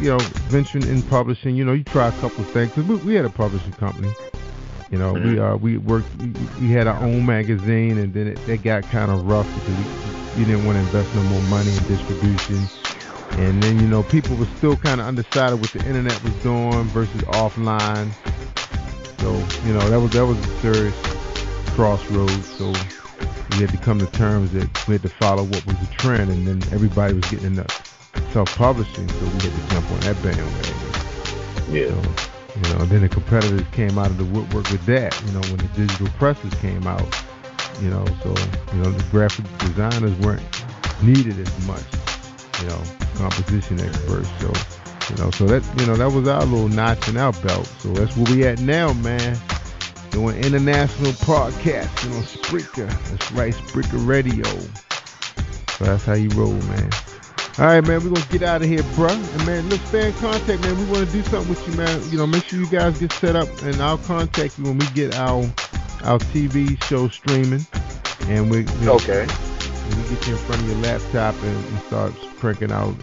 you know, venturing in publishing, you know, you try a couple of things. Cause we had a publishing company. You know, we had our own magazine, and then it got kind of rough because we didn't want to invest no more money in distribution. And then, you know, people were still kind of undecided what the internet was doing versus offline. So, you know, that was a serious crossroads. So we had to come to terms that we had to follow what was the trend, and then everybody was getting into self-publishing, so we had to jump on that bandwagon. Yeah. So, you know, then the competitors came out of the woodwork with that, you know, when the digital presses came out, you know, so, you know, the graphic designers weren't needed as much, you know, composition experts. So, you know, so that, you know, that was our little notch in our belt. So that's where we at now, man. Doing international podcasting on Spreaker. That's right, Spreaker Radio. So that's how you roll, man. All right, man, we're going to get out of here, bro. And, man, let's stay in contact, man. We want to do something with you, man. You know, make sure you guys get set up, and I'll contact you when we get our TV show streaming. And we get you in front of your laptop and start cranking out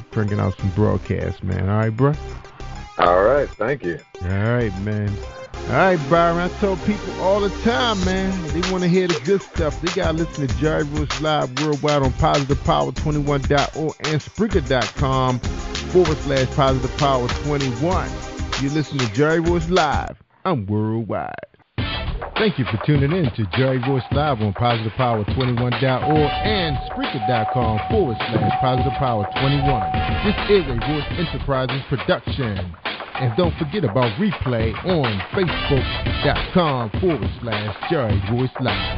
some broadcasts, man. All right, bro? All right, thank you. All right, man. All right, Byron, I tell people all the time, man, they want to hear the good stuff. They got to listen to Jerry Royce Live Worldwide on PositivePower21.org and Spreaker.com/PositivePower21. You listen to Jerry Royce Live. I'm worldwide. Thank you for tuning in to Jerry Royce Live on PositivePower21.org and Spreaker.com/PositivePower21. This is a Royce Enterprises production. And don't forget about replay on Facebook.com/Jerry Royce Live.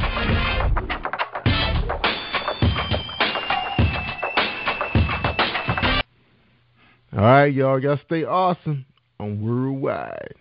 All right, y'all stay awesome on Worldwide.